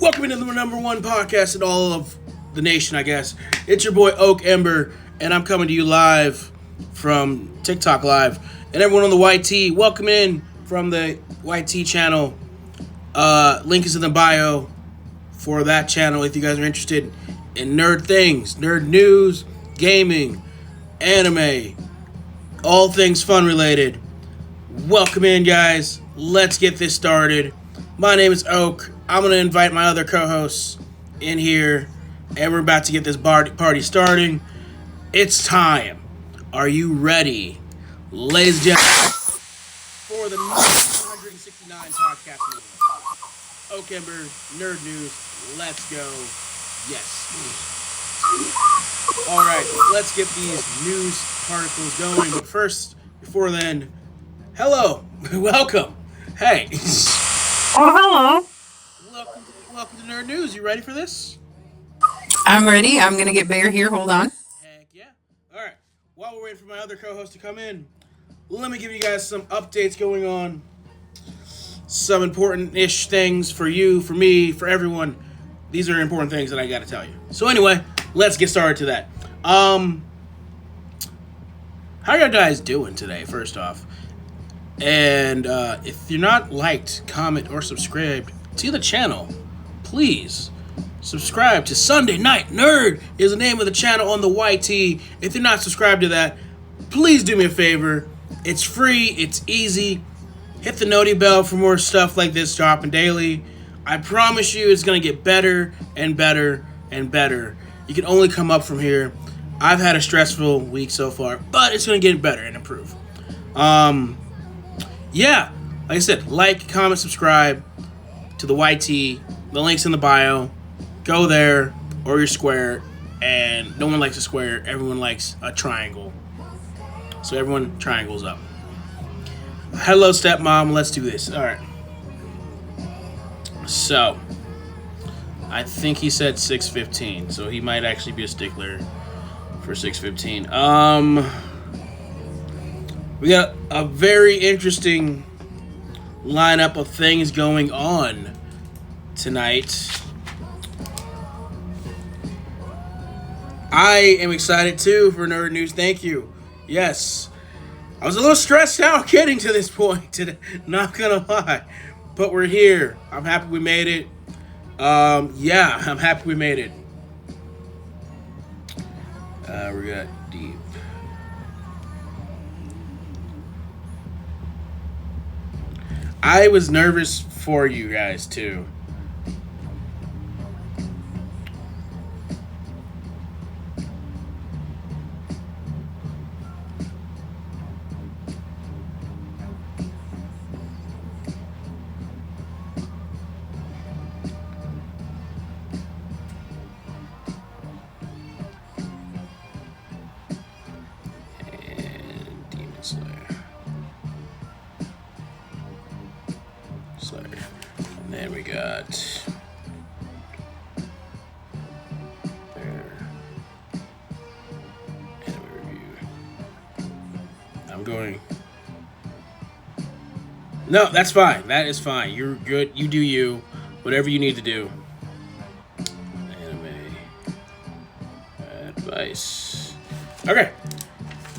Welcome into the number one podcast in all of the nation, I guess. It's your boy Oak Ember, and I'm coming to you live from TikTok Live. And everyone on the YT, welcome in from the YT channel. Link is in the bio for that channel if you guys are interested in nerd things, nerd news, gaming, anime, all things fun related. Welcome in, guys. Let's get this started. My name is Oak. I'm going to invite my other co-hosts in here, and we're about to get this party starting. It's time. Are you ready, ladies and gentlemen, for the 169 podcast meeting? Oak Ember, Nerd News, let's go. Yes. All right, let's get these news particles going. But first, before then, hello, welcome. Hey. Oh, hello. Welcome to Nerd News. You ready for this? I'm ready. I'm going to get bigger here. Hold on. Heck yeah. All right. While we're waiting for my other co-host to come in, let me give you guys some updates going on. Some important-ish things for you, for me, for everyone. These are important things that I got to tell you. So anyway, let's get started to that. How are you guys doing today, first off? And if you're not liked, comment, or subscribed to the channel, please subscribe to Sunday Night Nerd is the name of the channel on the YT. If you're not subscribed to that, please do me a favor. It's free. It's easy. Hit the noti bell for more stuff like this dropping daily. I promise you it's going to get better and better and better. You can only come up from here. I've had a stressful week so far, but it's going to get better and improve. Yeah, like I said, like, comment, subscribe to the YT. The link's in the bio. Go there, or your square. And no one likes a square. Everyone likes a triangle. So everyone triangles up. Hello, stepmom. Let's do this. All right. So, I think he said 6:15. So he might actually be a stickler for 6:15. We got a very interesting lineup of things going on tonight. I am excited too for Nerd News. Thank you. Yes. I was a little stressed out getting to this point today, not gonna lie. But we're here. I'm happy we made it. Yeah, I'm happy we made it. We got deep. I was nervous for you guys too. And Demon Slayer. And then we got there. Anime review. I'm going. No, that's fine. That is fine. You're good. You do you. Whatever you need to do. Anime advice. Okay.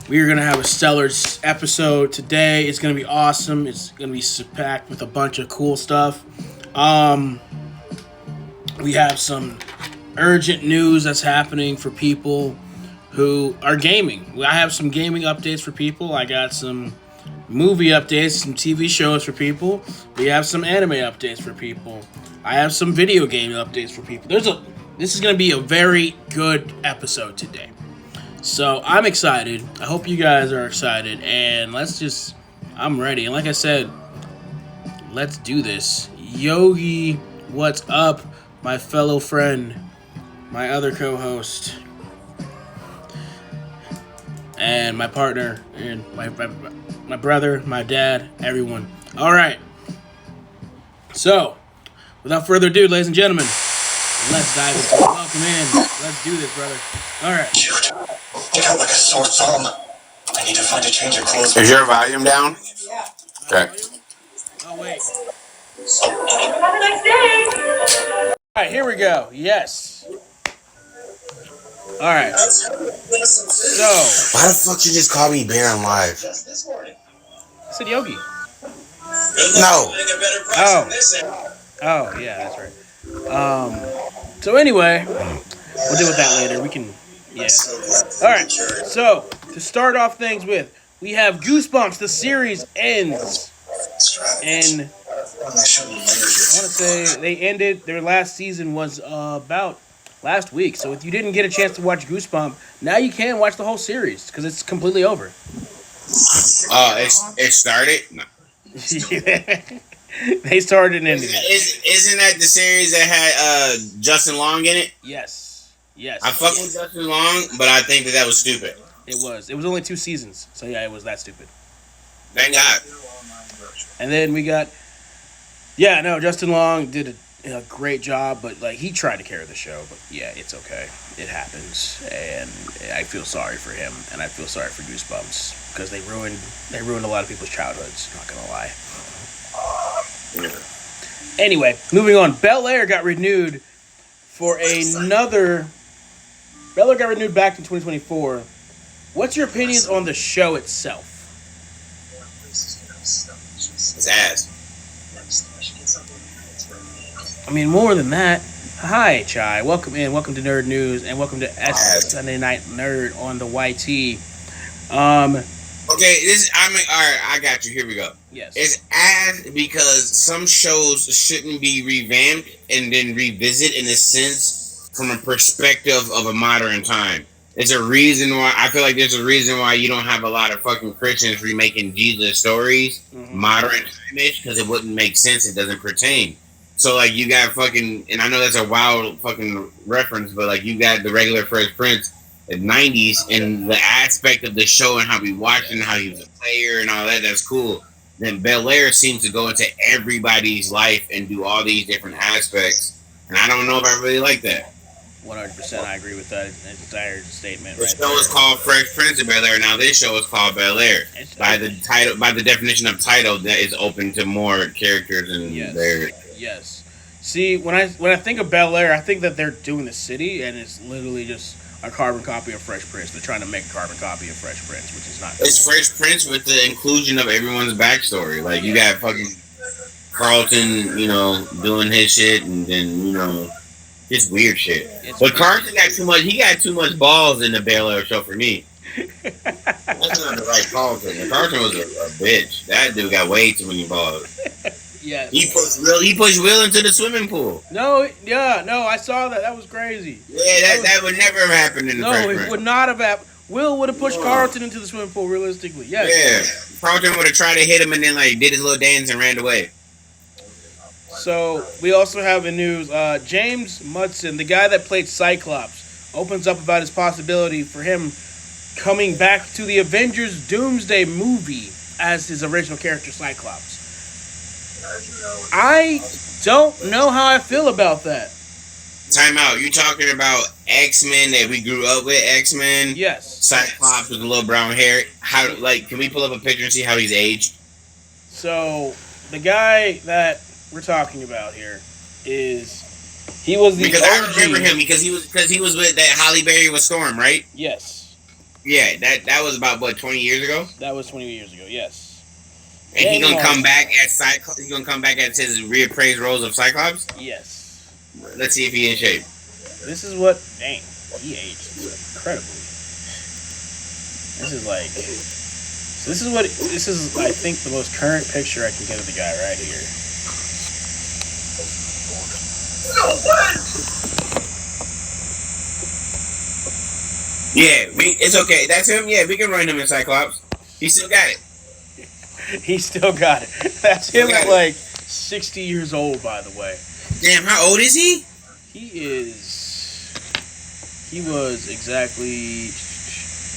We are going to have a stellar episode today. It's going to be awesome. It's going to be packed with a bunch of cool stuff. We have some urgent news that's happening for people who are gaming. I have some gaming updates for people. I got some movie updates, some TV shows for people. We have some anime updates for people. I have some video game updates for people. This is going to be a very good episode today. So I'm excited. I hope you guys are excited. And I'm ready. And like I said, let's do this. Yogi, what's up? My fellow friend, my other co-host, and my partner, and my brother, my dad, everyone. All right. So, without further ado, ladies and gentlemen, let's dive into it. Welcome in. Let's do this, brother. All right. Shoot. Get out like a sore thumb. I need to find a change of clothes. Is your volume down? Yeah. Okay. Oh, wait. Have a nice day. All right, here we go. Yes. All right. So, Why the fuck you just call me Bear on live? I said Yogi. No. Oh, yeah, that's right. So anyway, we'll deal with that later. We can, yeah. All right. So to start off things with, we have Goosebumps. The series ends, and I want to say they ended. Their last season was about last week. So if you didn't get a chance to watch Goosebumps, now you can watch the whole series because it's completely over. It started. No. They started and ended. Isn't that the series that had Justin Long in it? Yes. I fuck with Justin Long, but I think that was stupid. It was only 2 seasons, so yeah, it was that stupid. Thank God. And then we got, Justin Long did a great job, but like he tried to carry the show, but yeah, it's okay. It happens, and I feel sorry for him, and I feel sorry for Goosebumps because they ruined a lot of people's childhoods. Not gonna lie. Anyway, moving on. Bel-Air got renewed Bel-Air got renewed back in 2024. What's your opinions on the show itself? It's ass. I mean, more than that. Hi, Chai. Welcome in. Welcome to Nerd News, and welcome to Sunday Night Nerd on the YT. Okay, alright, I got you. Here we go. Yes. It's ass because some shows shouldn't be revamped and then revisit in a sense from a perspective of a modern time. There's a reason why I feel like there's a reason why you don't have a lot of fucking Christians remaking Jesus stories modern time-ish, because it wouldn't make sense. It doesn't pertain. So like you got fucking, and I know that's a wild fucking reference, but like you got the regular Fresh Prince in the 90s and the aspect of the show and how we watched and how he was a player and all that, that's cool. Then Bel-Air seems to go into everybody's life and do all these different aspects. And I don't know if I really like that. 100%, I agree with that entire statement. The show is called Fresh Prince of Bel-Air. Now this show is called Bel-Air. By the title, by the definition of title, that is open to more characters and their. Yes. See, when I think of Bel-Air, I think that they're doing the city, and it's literally just a carbon copy of Fresh Prince. They're trying to make a carbon copy of Fresh Prince, which is not. It's cool. Fresh Prince with the inclusion of everyone's backstory. Like you got fucking Carlton, doing his shit, and then just weird shit. But Carlton got too much. He got too much balls in the Bel-Air show for me. That's not the right Carlton. Carlton was a bitch. That dude got way too many balls. Yeah. He pushed Will into the swimming pool. No, I saw that. That was crazy. Yeah, that would never have happened in the Fresh Prince. No, it would not have happened. Will would have pushed Carlton into the swimming pool, realistically. Yes. Yeah. Carlton would have tried to hit him and then did his little dance and ran away. So we also have in news, James Mudson, the guy that played Cyclops, opens up about his possibility for him coming back to the Avengers Doomsday movie as his original character Cyclops. I don't know how I feel about that. Time out. You talking about X-Men that we grew up with? X-Men? Yes. Cyclops with the little brown hair. Can we pull up a picture and see how he's aged? So the guy that we're talking about here he was the because OG. I remember him because he was with that Halle Berry with Storm, right? Yes. Yeah, that was about 20 years ago. That was 20 years ago. Yes. And he's gonna come back as Cyclops. He's gonna come back as his reappraised roles of Cyclops. Yes. Let's see if he's in shape. This is what he aged incredibly. This is I think the most current picture I can get of the guy right here. Yeah, it's okay. That's him. Yeah, we can run him in Cyclops. He still got it. He still got it. That's him at 60 years old, by the way. Damn, how old is he? He was exactly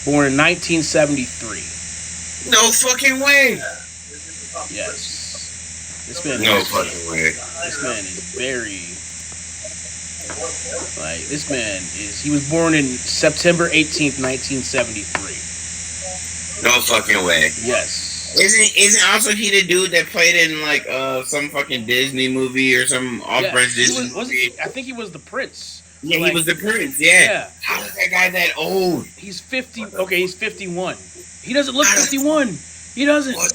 born in 1973. No fucking way. Yes. This man. No fucking way. This man is very. He was born in September 18th, 1973. No fucking way. Yes. Isn't also he the dude that played in like some fucking Disney movie or some off-brand Disney movie? I think he was the prince. Yeah, like, he was the prince. Yeah. Yeah. How is that guy that old? He's 50. Okay, he's 51. He doesn't look 51. He doesn't. What?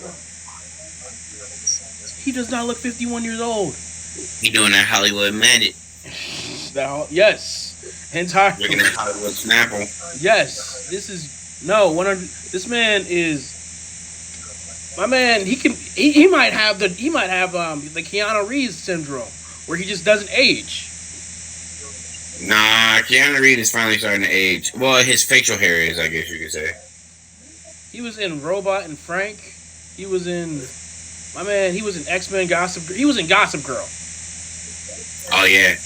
He does not look 51 years old. He doing that Hollywood Magic. Yes. Entirely. Drinking that Hollywood Snapple. Yes. This is no 100. This man is. My man, he might have the Keanu Reeves syndrome where he just doesn't age. Nah, Keanu Reeves is finally starting to age. Well, his facial hair is, I guess you could say. He was in Robot and Frank. He was in he was in X-Men Gossip. He was in Gossip Girl. Oh yeah.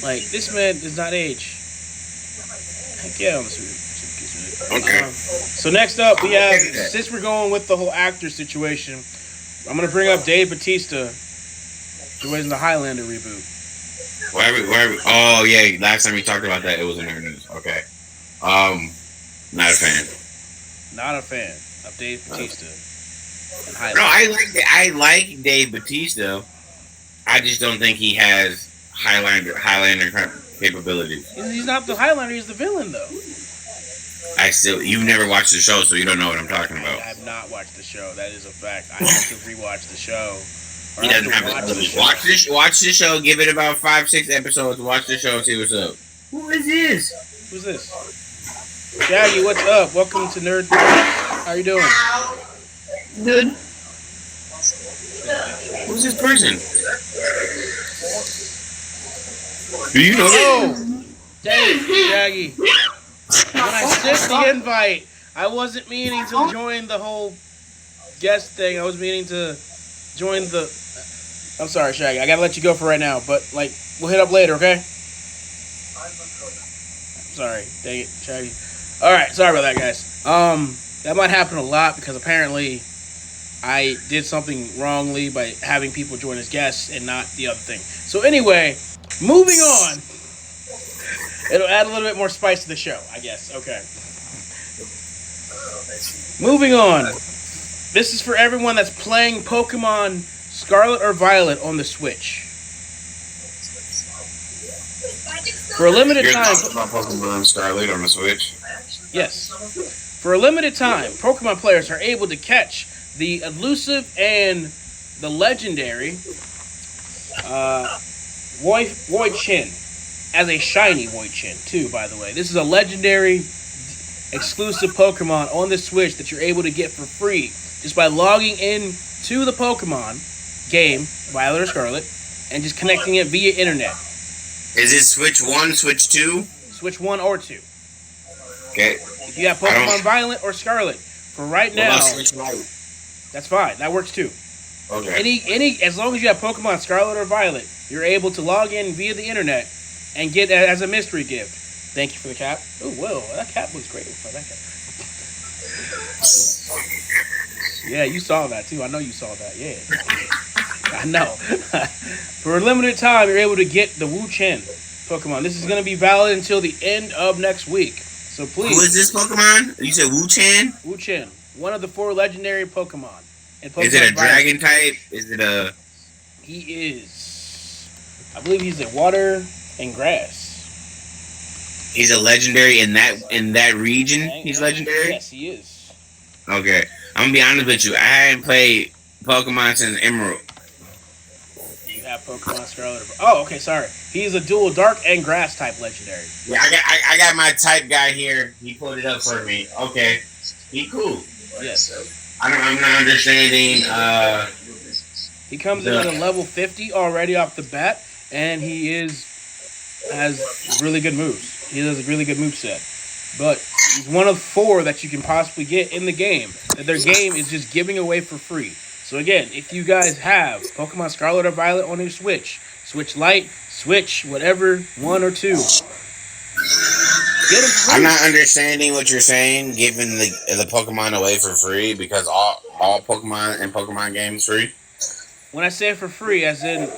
Like, this man does not age. Heck yeah, on this. Okay. So next up, we have, since we're going with the whole actor situation, I'm going to bring up Dave Bautista, who was in the Highlander reboot. Wherever, oh, yeah, last time we talked about that, it was in our news. Okay. Not a fan. Not a fan of Dave Bautista in Highlander. No, I like Dave Bautista. I just don't think he has Highlander capabilities. He's not the Highlander, he's the villain, though. You've never watched the show, so you don't know what I'm talking about. I have not watched the show. That is a fact. I have to rewatch the show. He doesn't have to watch the show. Give it about 5-6 episodes. Watch the show. See what's up. Who is this? Who's this? Shaggy, what's up? Welcome to Nerd. How you doing? Good. Who's this person? Do you know? Oh, dang, Shaggy. When I sent the invite, I wasn't meaning to join the whole guest thing. I was meaning to join the. I'm sorry, Shaggy. I gotta let you go for right now, but like we'll hit up later, okay? Sorry, dang it, Shaggy. All right, sorry about that, guys. That might happen a lot because apparently I did something wrongly by having people join as guests and not the other thing. So anyway, moving on. It'll add a little bit more spice to the show, I guess. Okay. Moving on. This is for everyone that's playing Pokemon Scarlet or Violet on the Switch. For a limited You're time. talking about Pokemon Scarlet on the Switch? Yes. For a limited time, Pokemon players are able to catch the elusive and the legendary Woichin. As a shiny Woichin, too, by the way. This is a legendary exclusive Pokemon on the Switch that you're able to get for free just by logging in to the Pokemon game, Violet or Scarlet, and just connecting it via internet. Is it Switch 1, Switch 2? Switch 1 or 2. Okay. If you have Pokemon Violet or Scarlet, for right now, Switch Lite? that's fine. That works too. Okay. As long as you have Pokemon Scarlet or Violet, you're able to log in via the internet and get it as a mystery gift. Thank you for the cap. Oh, whoa, that cap was great. Oh, that cap. Yeah, you saw that too. I know you saw that. Yeah, I know. For a limited time, you're able to get the Wu-Chen Pokemon. This is going to be valid until the end of next week. So please. Who is this Pokemon? You said Wu-Chen? Wu-Chen, one of the 4 legendary Pokemon. Is it a dragon type? Is it a? He is. I believe he's a water and grass. He's a legendary in that region. He's legendary. Yes, he is. Okay, I'm gonna be honest with you. I haven't played Pokemon since Emerald. You have Pokemon Scarlet. Oh, okay. Sorry. He's a dual dark and grass type legendary. Yeah, I got my type guy here. He pulled it up for me. Okay, he cool. Yes. I'm not understanding. He comes in at a level 50 already off the bat, and has really good moves. He has a really good moveset. But he's one of 4 that you can possibly get in the game. That their game is just giving away for free. So again, if you guys have Pokemon Scarlet or Violet on your Switch, Switch Lite, Switch, whatever, 1 or 2. Get them free. I'm not understanding what you're saying, giving the Pokemon away for free, because all Pokemon and Pokemon games free. When I say for free, as in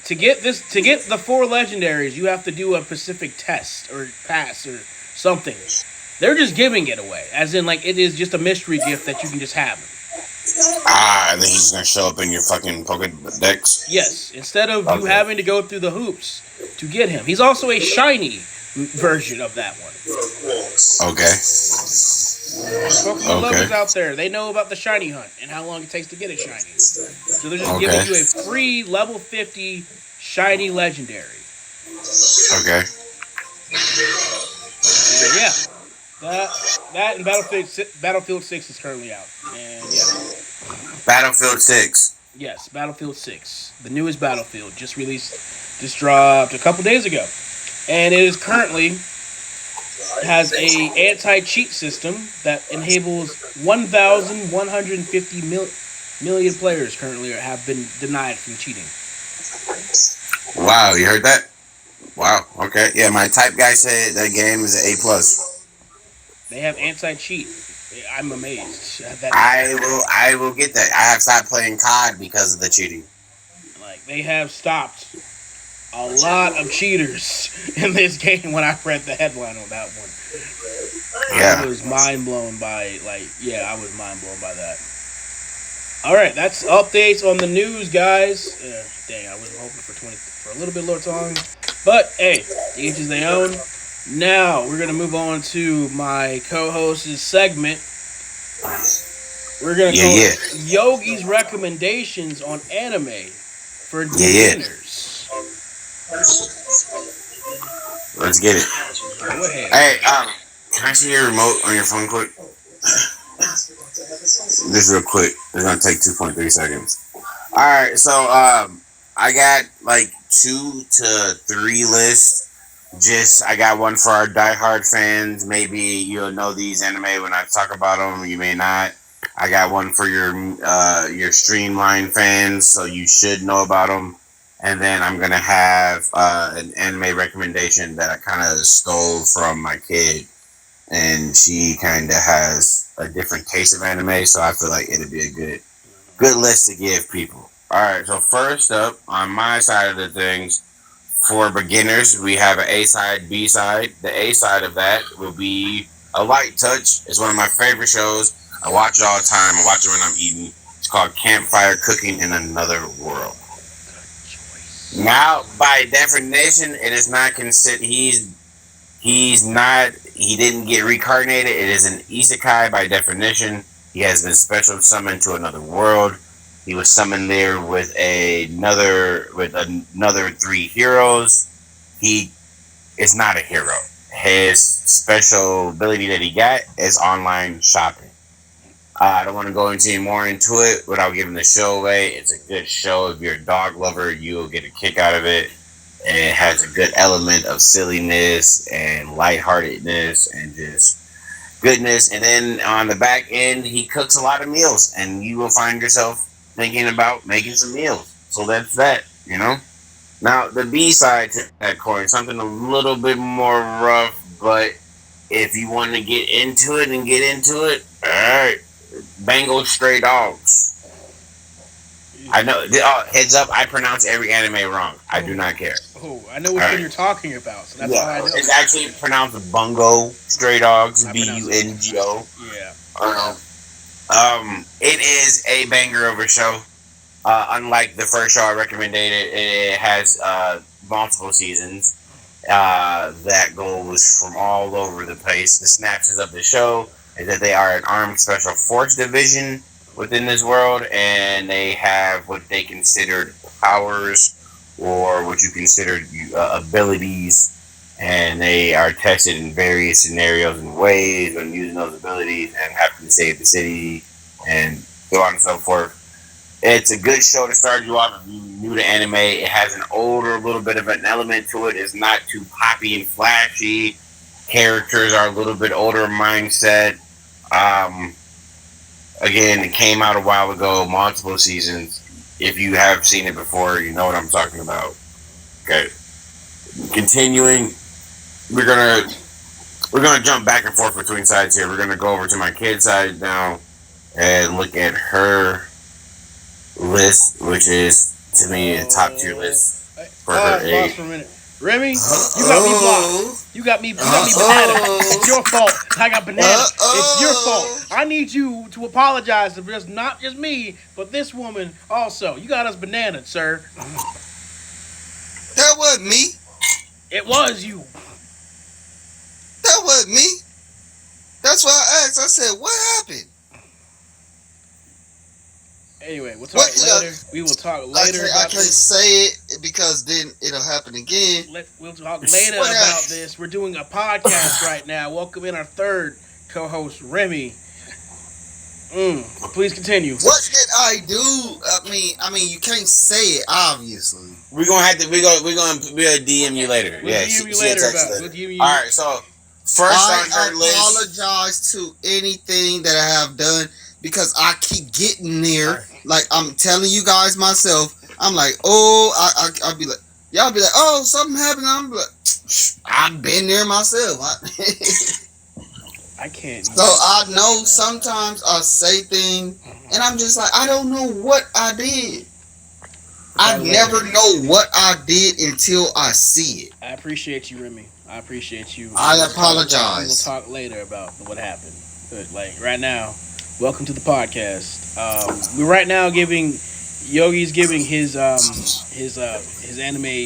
to get the 4 legendaries, you have to do a specific test or pass or something. They're just giving it away, as in like it is just a mystery gift that you can just have. And then he's gonna show up in your fucking Pokedex. Yes, instead of you having to go through the hoops to get him. He's also a shiny version of that one. Okay. Pokemon lovers out there, they know about the shiny hunt and how long it takes to get a shiny. So they're just giving you a free level 50 shiny legendary. Okay. And yeah, that and Battlefield 6 is currently out. And yeah. Battlefield 6. Yes, Battlefield 6. The newest Battlefield just dropped a couple days ago. And it is currently has a anti-cheat system that enables 1,150 million players currently have been denied from cheating. Wow, you heard that? Wow. Okay. Yeah, my type guy said that game is an A+. They have anti-cheat. I'm amazed. I will get that. I have stopped playing COD because of the cheating. Like, they have stopped a lot of cheaters in this game when I read the headline on that one. Yeah. I was mind blown by that. Alright, that's updates on the news, guys. Dang, I was hoping for a little bit lower time. But hey, each is their own. Now we're gonna move on to my co-host's segment. We're gonna go Yogi's recommendations on anime for beginners. Let's get it. Go ahead. Hey, can I see your remote on your phone quick? Just real quick. It's gonna take 2.3 seconds. Alright, so I got like 2 to 3 lists. I got one for our diehard fans. Maybe you'll know these anime when I talk about them. You may not. I got one for your Streamline fans, so you should know about them. And then I'm gonna have an anime recommendation that I kind of stole from my kid, and she kind of has a different taste of anime, so I feel like it'd be a good list to give people. All right, so first up on my side of the things. For beginners, we have an A side, B side. The A side of that will be A Light Touch. It's one of my favorite shows. I watch it all the time. I watch it when I'm eating. It's called Campfire Cooking in Another World. Now, by definition, it is not considered. He didn't get reincarnated. It is an isekai by definition. He has been special summoned to another world. He was summoned there with another 3 heroes. He is not a hero. His special ability that he got is online shopping. I don't want to go into any more into it without giving the show away. It's a good show. If you're a dog lover, you'll get a kick out of it. And it has a good element of silliness and lightheartedness and just goodness. And then on the back end, he cooks a lot of meals, and you will find yourself thinking about making some meals. So that's that, you know? Now, the B side to that coin, something a little bit more rough, but if you want to get into it, alright, Bengal Stray Dogs. I know, heads up, I pronounce every anime wrong. I do not care. Oh, I know which one you're talking about, so that's why I know. It's actually pronounced Bungo Stray Dogs, Bungo. Yeah. It is a banger of a show. Unlike the first show I recommended, it has multiple seasons that goes from all over the place. The synopsis of the show is that they are an armed special force division within this world, and they have what they considered powers or what you consider abilities, and they are tested in various scenarios and ways when using those abilities and having to save the city and so on and so forth. It's a good show to start you off if you're new to anime. It has an older, little bit of an element to it. It's not too poppy and flashy. Characters are a little bit older mindset. Again, it came out a while ago, multiple seasons. If you have seen it before, you know what I'm talking about. Okay. Continuing, we're gonna jump back and forth between sides here. We're gonna go over to my kid's side now and look at her list, which is to me a top tier list for her age. For a minute. Remy, you got me blocked. You got me banana. It's your fault. I got banana. It's your fault. I need you to apologize to just not just me, but this woman also. You got us banana, sir. That wasn't me. It was you. That wasn't me. That's why I asked. I said, what happened? Anyway, we'll talk later. We will talk later I about can't this. say it because then it'll happen again. We'll talk later about this. We're doing a podcast right now. Welcome in our third co-host, Remy. Please continue. What did I do? I mean, you can't say it. Obviously, We're gonna DM you later. We'll DM you later about it. We'll DM you. All right, so first on I her list. apologize to anything that I have done because I keep getting there. Like I'm telling you guys myself, I'm like, oh, I'll be like, y'all be like, oh, something happened. I'm like, I've been there myself. I can't. So I know sometimes I say things and I'm just like, I don't know what I did. I never know what I did until I see it. I appreciate you, Remy. I appreciate you. I apologize. We will talk later about what happened. But like right now, welcome to the podcast. We're right now giving Yogi's giving his anime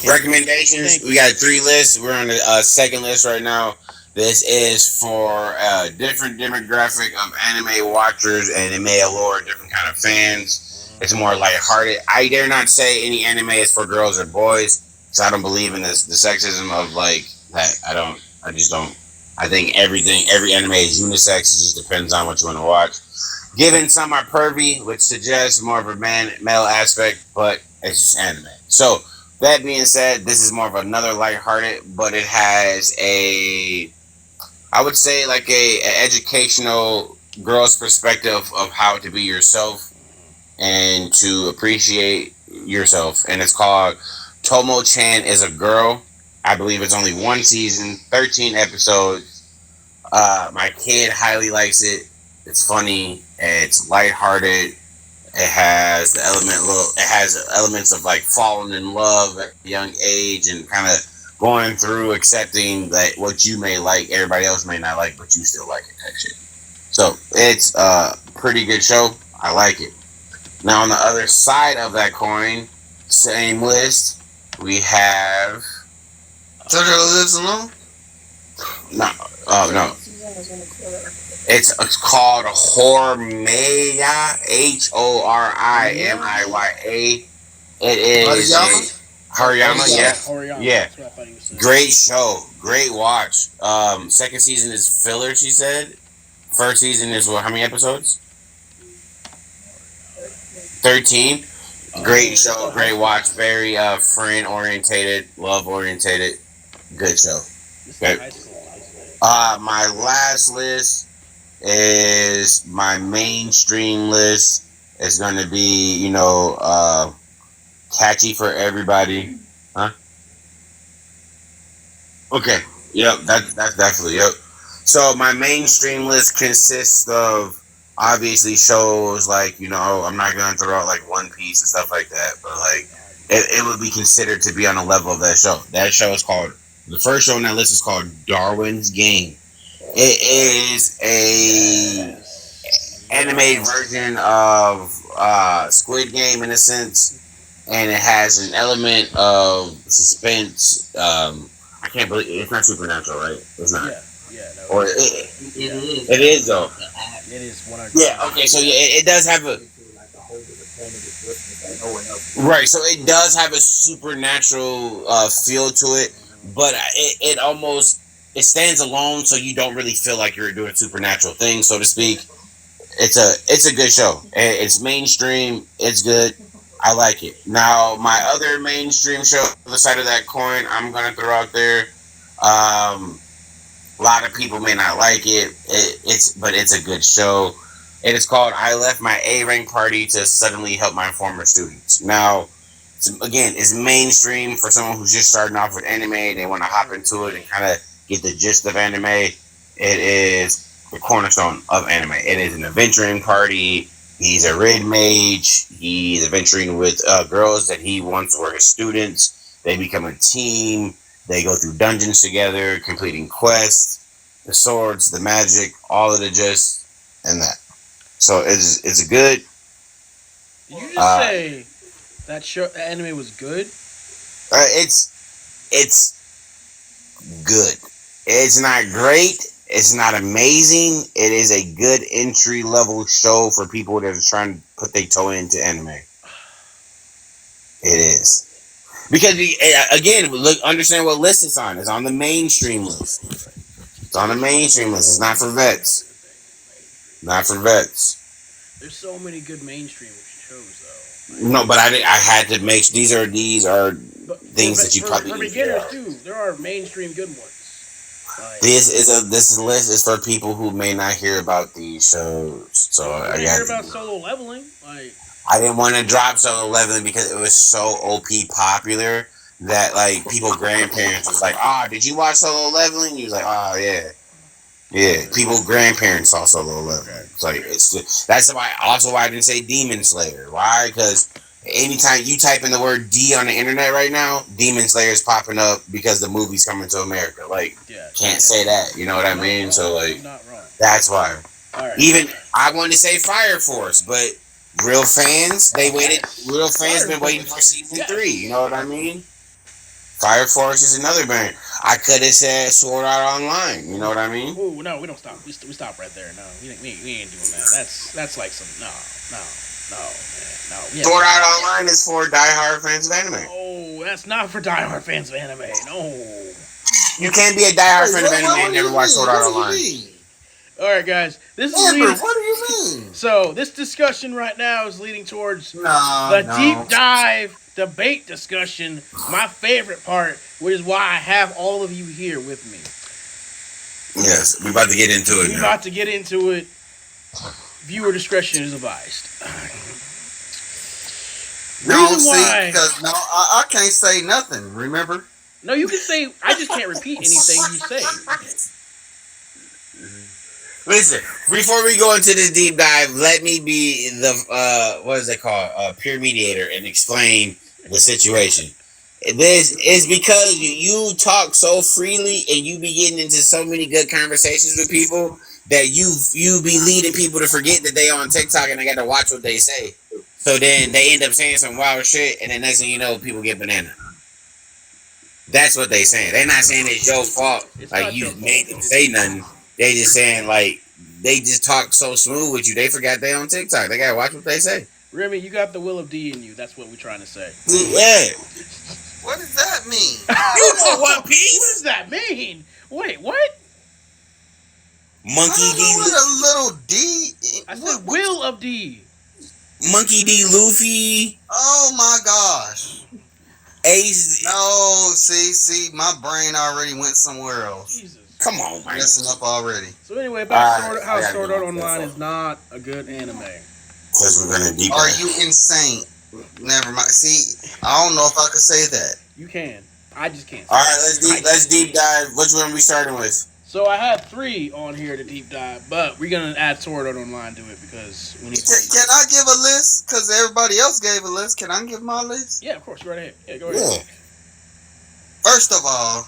recommendations. We got 3 lists. We're on the second list right now. This is for a different demographic of anime watchers and anime allure, different kind of fans. It's more lighthearted. I dare not say any anime is for girls or boys, because I don't believe in this the sexism of like that. I just don't. I think every anime is unisex. It just depends on what you want to watch. Given some are pervy, which suggests more of a male aspect, but it's just anime. So that being said, this is more of another lighthearted, but it has I would say like a educational girl's perspective of how to be yourself and to appreciate yourself. And it's called Tomo-chan is a Girl. I believe it's only 1 season, 13 episodes. My kid highly likes it. It's funny. It's lighthearted. It has elements of like falling in love at a young age and kind of going through accepting that what you may like, everybody else may not like, but you still like it type shit. So it's a pretty good show. I like it. Now on the other side of that coin, same list, we have Totoro Lives Alone? no. It's called Horimiya, Horimiya. It is Hariyama, yeah. Horiyama. Yeah. That's what I thought he was saying. Great show, great watch. Second season is filler, she said. First season is how many episodes? 13. Great show, great watch. Very friend orientated, love orientated. Good show. Okay. My last list is my mainstream list. It's going to be, catchy for everybody. Huh? Okay. Yep, that's definitely, yep. So my mainstream list consists of obviously shows like, I'm not going to throw out like One Piece and stuff like that, but like it would be considered to be on a level of that show. That show is called, the first show on that list is called Darwin's Game. It is a animated version of Squid Game in a sense, and it has an element of suspense. I can't believe it's not supernatural, right? It's not. Yeah. No, Or it is though. It is 100%. Yeah. Okay. So it does have a. Right. So it does have a supernatural feel to it, but it almost stands alone, so you don't really feel like you're doing supernatural things, so to speak. It's a good show. It's mainstream. It's good. I like it. Now, my other mainstream show, on the side of that coin, I'm gonna throw out there. A lot of people may not like it. But it's a good show. It is called I Left My A-Rank Party to Suddenly Help My Former Students. Now, it's mainstream for someone who's just starting off with anime. They want to hop into it and kind of get the gist of anime. It is the cornerstone of anime. It is an adventuring party. He's a red mage. He's adventuring with girls that he once were his students. They become a team. They go through dungeons together, completing quests, the swords, the magic, all of the gist, and that. So it's a good. Did you just say that anime was good? It's good. It's not great. It's not amazing. It is a good entry level show for people that are trying to put their toe into anime. It is. Because again, look, understand what list it's on. It's on the mainstream list. It's on the mainstream list. It's not for vets. Not for vets. There's so many good mainstream shows, though. No, but I had to make these are things that you probably for beginners too. There are mainstream good ones. This list is for people who may not hear about these shows. So I didn't hear about Solo Leveling. Like, I didn't want to drop Solo Leveling because it was so OP popular that like people grandparents was like, did you watch Solo Leveling? You was like, yeah. People grandparents saw Solo Leveling. It's like that's why I didn't say Demon Slayer. Why? Because anytime you type in the word D on the internet right now, Demon Slayer is popping up because the movie's coming to America. Like, can't say that. You know what I mean? So like, that's why. Right. Even I wanted to say Fire Force, but real fans been waiting for season 3. You know what I mean? Fire Force is another band. I could have said Sword Art Online. You know what I mean? Oh no, we don't stop. We stop right there. No, we ain't doing that. That's like some no, man. Sword Art Online is for diehard fans of anime. Oh, that's not for diehard fans of anime. No. You can't be a diehard fan of anime and never watch Sword Art Online. All right, guys. What do you mean? So this discussion right now is leading towards deep dive debate discussion. My favorite part, which is why I have all of you here with me. Yes, we're about to get into it. About to get into it. Viewer discretion is advised. I can't say nothing. Remember? No, you can say. I just can't repeat anything you say. Listen, before we go into this deep dive, let me be the what is it called? Peer mediator and explain the situation. This is because you talk so freely and you be getting into so many good conversations with people that you be leading people to forget that they on TikTok and they got to watch what they say. So then they end up saying some wild shit, and then next thing you know, people get banana. That's what they saying. They're not saying it's your fault. Like you made them say nothing. They just saying like they just talk so smooth with you. They forgot they on TikTok. They gotta watch what they say. Remy, you got the will of D in you. That's what we're trying to say. Yeah. What does that mean? You know One Piece. What does that mean? Wait, what? Monkey D. With a little D. I said will of D. Monkey D. Luffy. Oh my gosh. Ace. No, see, my brain already went somewhere else. Jesus. Come on, man. Messing up already. So anyway, back to how Sword Art Online is not a good anime. Because we're gonna deep. Are you insane? Never mind. See, I don't know if I could say that. You can. I just can't. All right, let's deep dive. Which one are we starting with? So I had 3 on here to deep dive, but we're gonna add Sword Art Online to it because we need. Can I give a list? Because everybody else gave a list. Can I give my list? Yeah, of course. Go right ahead. Yeah, go ahead. Yeah. First of all,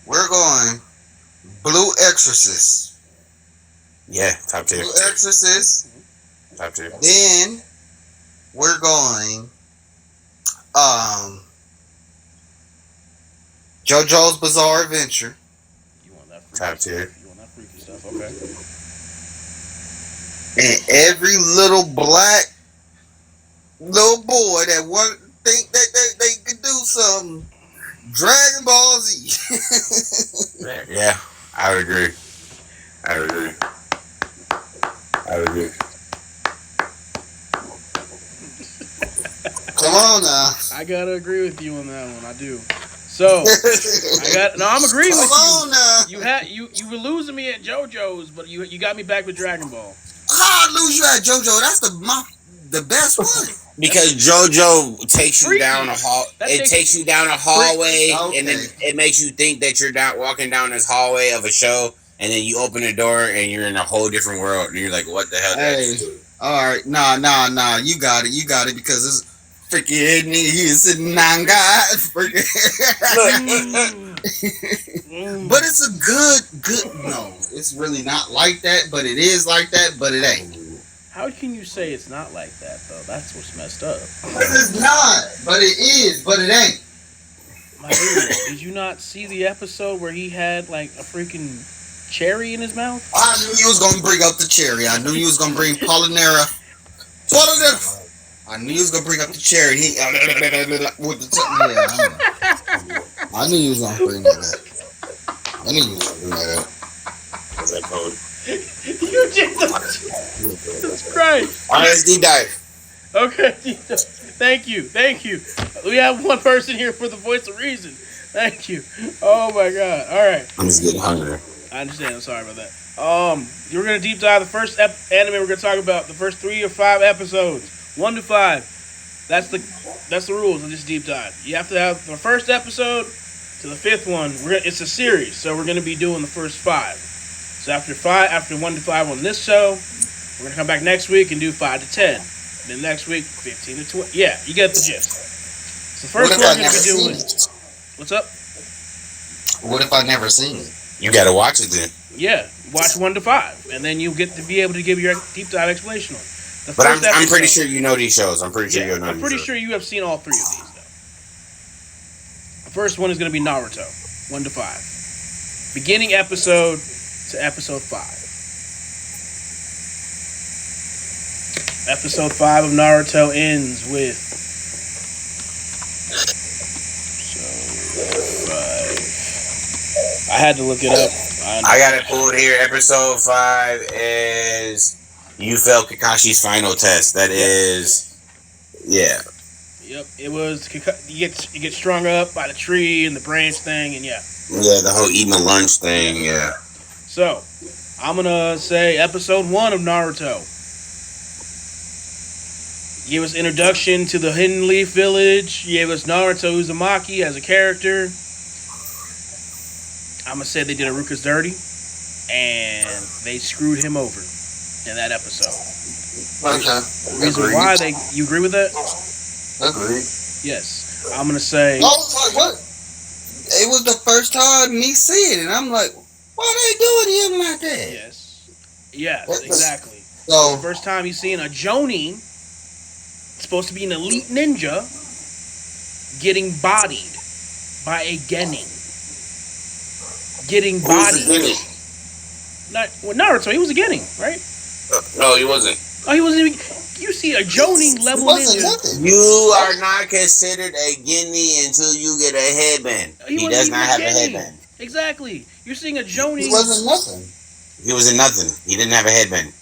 we're going Blue Exorcist. Yeah, top tier. Blue Exorcist. Top tier. Then we're going JoJo's Bizarre Adventure. You want that top tier. You want that freaky stuff, okay. And every little black little boy that think that they could do some Dragon Ball Z. Yeah, I would agree. Come on now. I gotta agree with you on that one. I do. So I'm agreeing with you. Come on now. You were losing me at JoJo's, but you got me back with Dragon Ball. How I lose you at JoJo? That's the best one. Because JoJo takes you down a hall. It takes you down a hallway, okay. And then it makes you think that you're walking down this hallway of a show, and then you open the door and you're in a whole different world, and you're like, "What the hell?" Hey, all right, nah. You got it because it's freaking he's a nanga. But it's a good. No, it's really not like that. But it is like that. But it ain't. How can you say it's not like that though? That's what's messed up. It's not. But it is. But it ain't. My dude, did you not see the episode where he had like a freaking cherry in his mouth? I knew you was gonna bring up the cherry. I knew you was gonna bring Polynera. I knew you was gonna bring up the cherry. He with the I knew you was gonna bring that up. I knew you was gonna bring that up. What's that code? You Jesus Christ. Honest deep dive. Okay, thank you. We have one person here for the voice of reason. Thank you. Oh my God. All right. I'm just getting hungry. I understand. I'm sorry about that. We're gonna deep dive the first anime we're gonna talk about. The first 3 or 5 episodes, 1 to 5. That's the rules of this deep dive. You have to have the first episode to the 5th one. It's a series, so we're gonna be doing the first 5. So after 1 to 5 on this show, we're gonna come back next week and do 5 to 10. Then next week, 15 to 20. Yeah, you get the gist. So the first one we're gonna be doing. What's up? What if I never seen it? You gotta watch it then. Yeah, watch 1 to 5, and then you'll get to be able to give your deep dive explanation on it. The But first I'm pretty episode- sure you know these shows. I'm pretty sure you know I'm pretty sure you have seen all 3 of these, though. The first one is going to be Naruto, 1 to 5. Beginning episode to episode 5. Episode 5 of Naruto ends with... I had to look it up. I got it pulled here. Episode 5 is you failed Kakashi's final test. That is, yeah. Yep, it was... You get strung up by the tree and the branch thing, and yeah. Yeah, the whole eating the lunch thing, yeah. So, I'm going to say episode 1 of Naruto. Give us introduction to the Hidden Leaf Village. Gave us Naruto Uzumaki as a character. I'm going to say they did Iruka's dirty. And they screwed him over in that episode. Okay. Reason why you agree with that? Agreed. Yes. I'm going to say... I was like, what? It was the first time me seeing it, and I'm like, why they doing him like that? Yes, exactly. So, The first time you seen a Jonin, supposed to be an elite ninja, getting bodied by a Genin. Getting bodied. Naruto, he was a Genin, right? No, he wasn't. Oh, he wasn't even... You see a Jonin level ninja. nothing. You are not considered a guinea until you get a headband. He wasn't does even not have a Genin. headband. Exactly. You're seeing a Jonin... It wasn't nothing. He was in nothing. He didn't have a headband.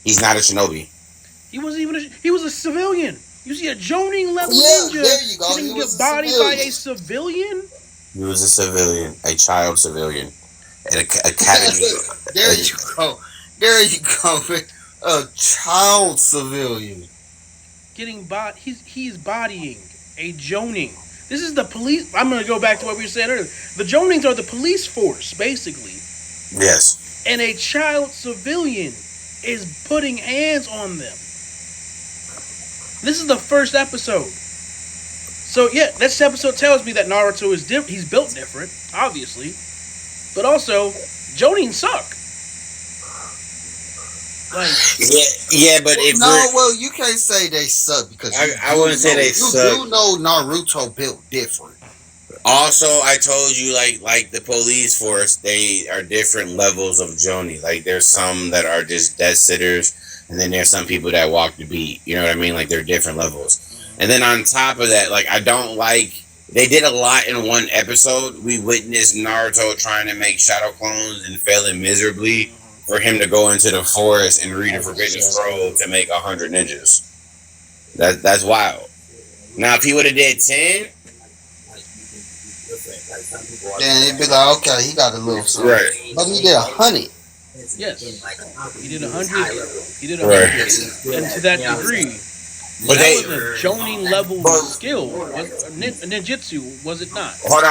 He's not a shinobi. He wasn't even he was a civilian. You see a Jonin level Yeah, ninja there you go. getting He was a bodied by a civilian. civilian? He was a civilian, a child civilian, at a academy. There you go. There you go. A child civilian. Getting he's bodying a Jonin. This is the police. I'm going to go back to what we were saying earlier. The Jonins are the police force, basically. Yes. And a child civilian is putting hands on them. This is the first episode. So, yeah, this episode tells me that Naruto is different. He's built different, obviously. But also, Jonin suck. Like, yeah, but if well, you can't say they suck because I wouldn't say they suck. You do know Naruto built different. Also, I told you, like the police force, they are different levels of Joni. Like, there's some that are just death sitters, and then there's some people that walk the beat. You know what I mean? Like, they're different levels. And then on top of that, like, I don't like... They did a lot in one episode. We witnessed Naruto trying to make shadow clones and failing miserably for him to go into the forest and read a forbidden scroll to make 100 ninjas. That's wild. Now, if he would have did 10... Then it'd be like, okay, he got a little something. Right. But he did 100. yes. He did 100. He did 100. Right. And to that degree... But that was a Jonin level skill. Ninjutsu, was it not? Hold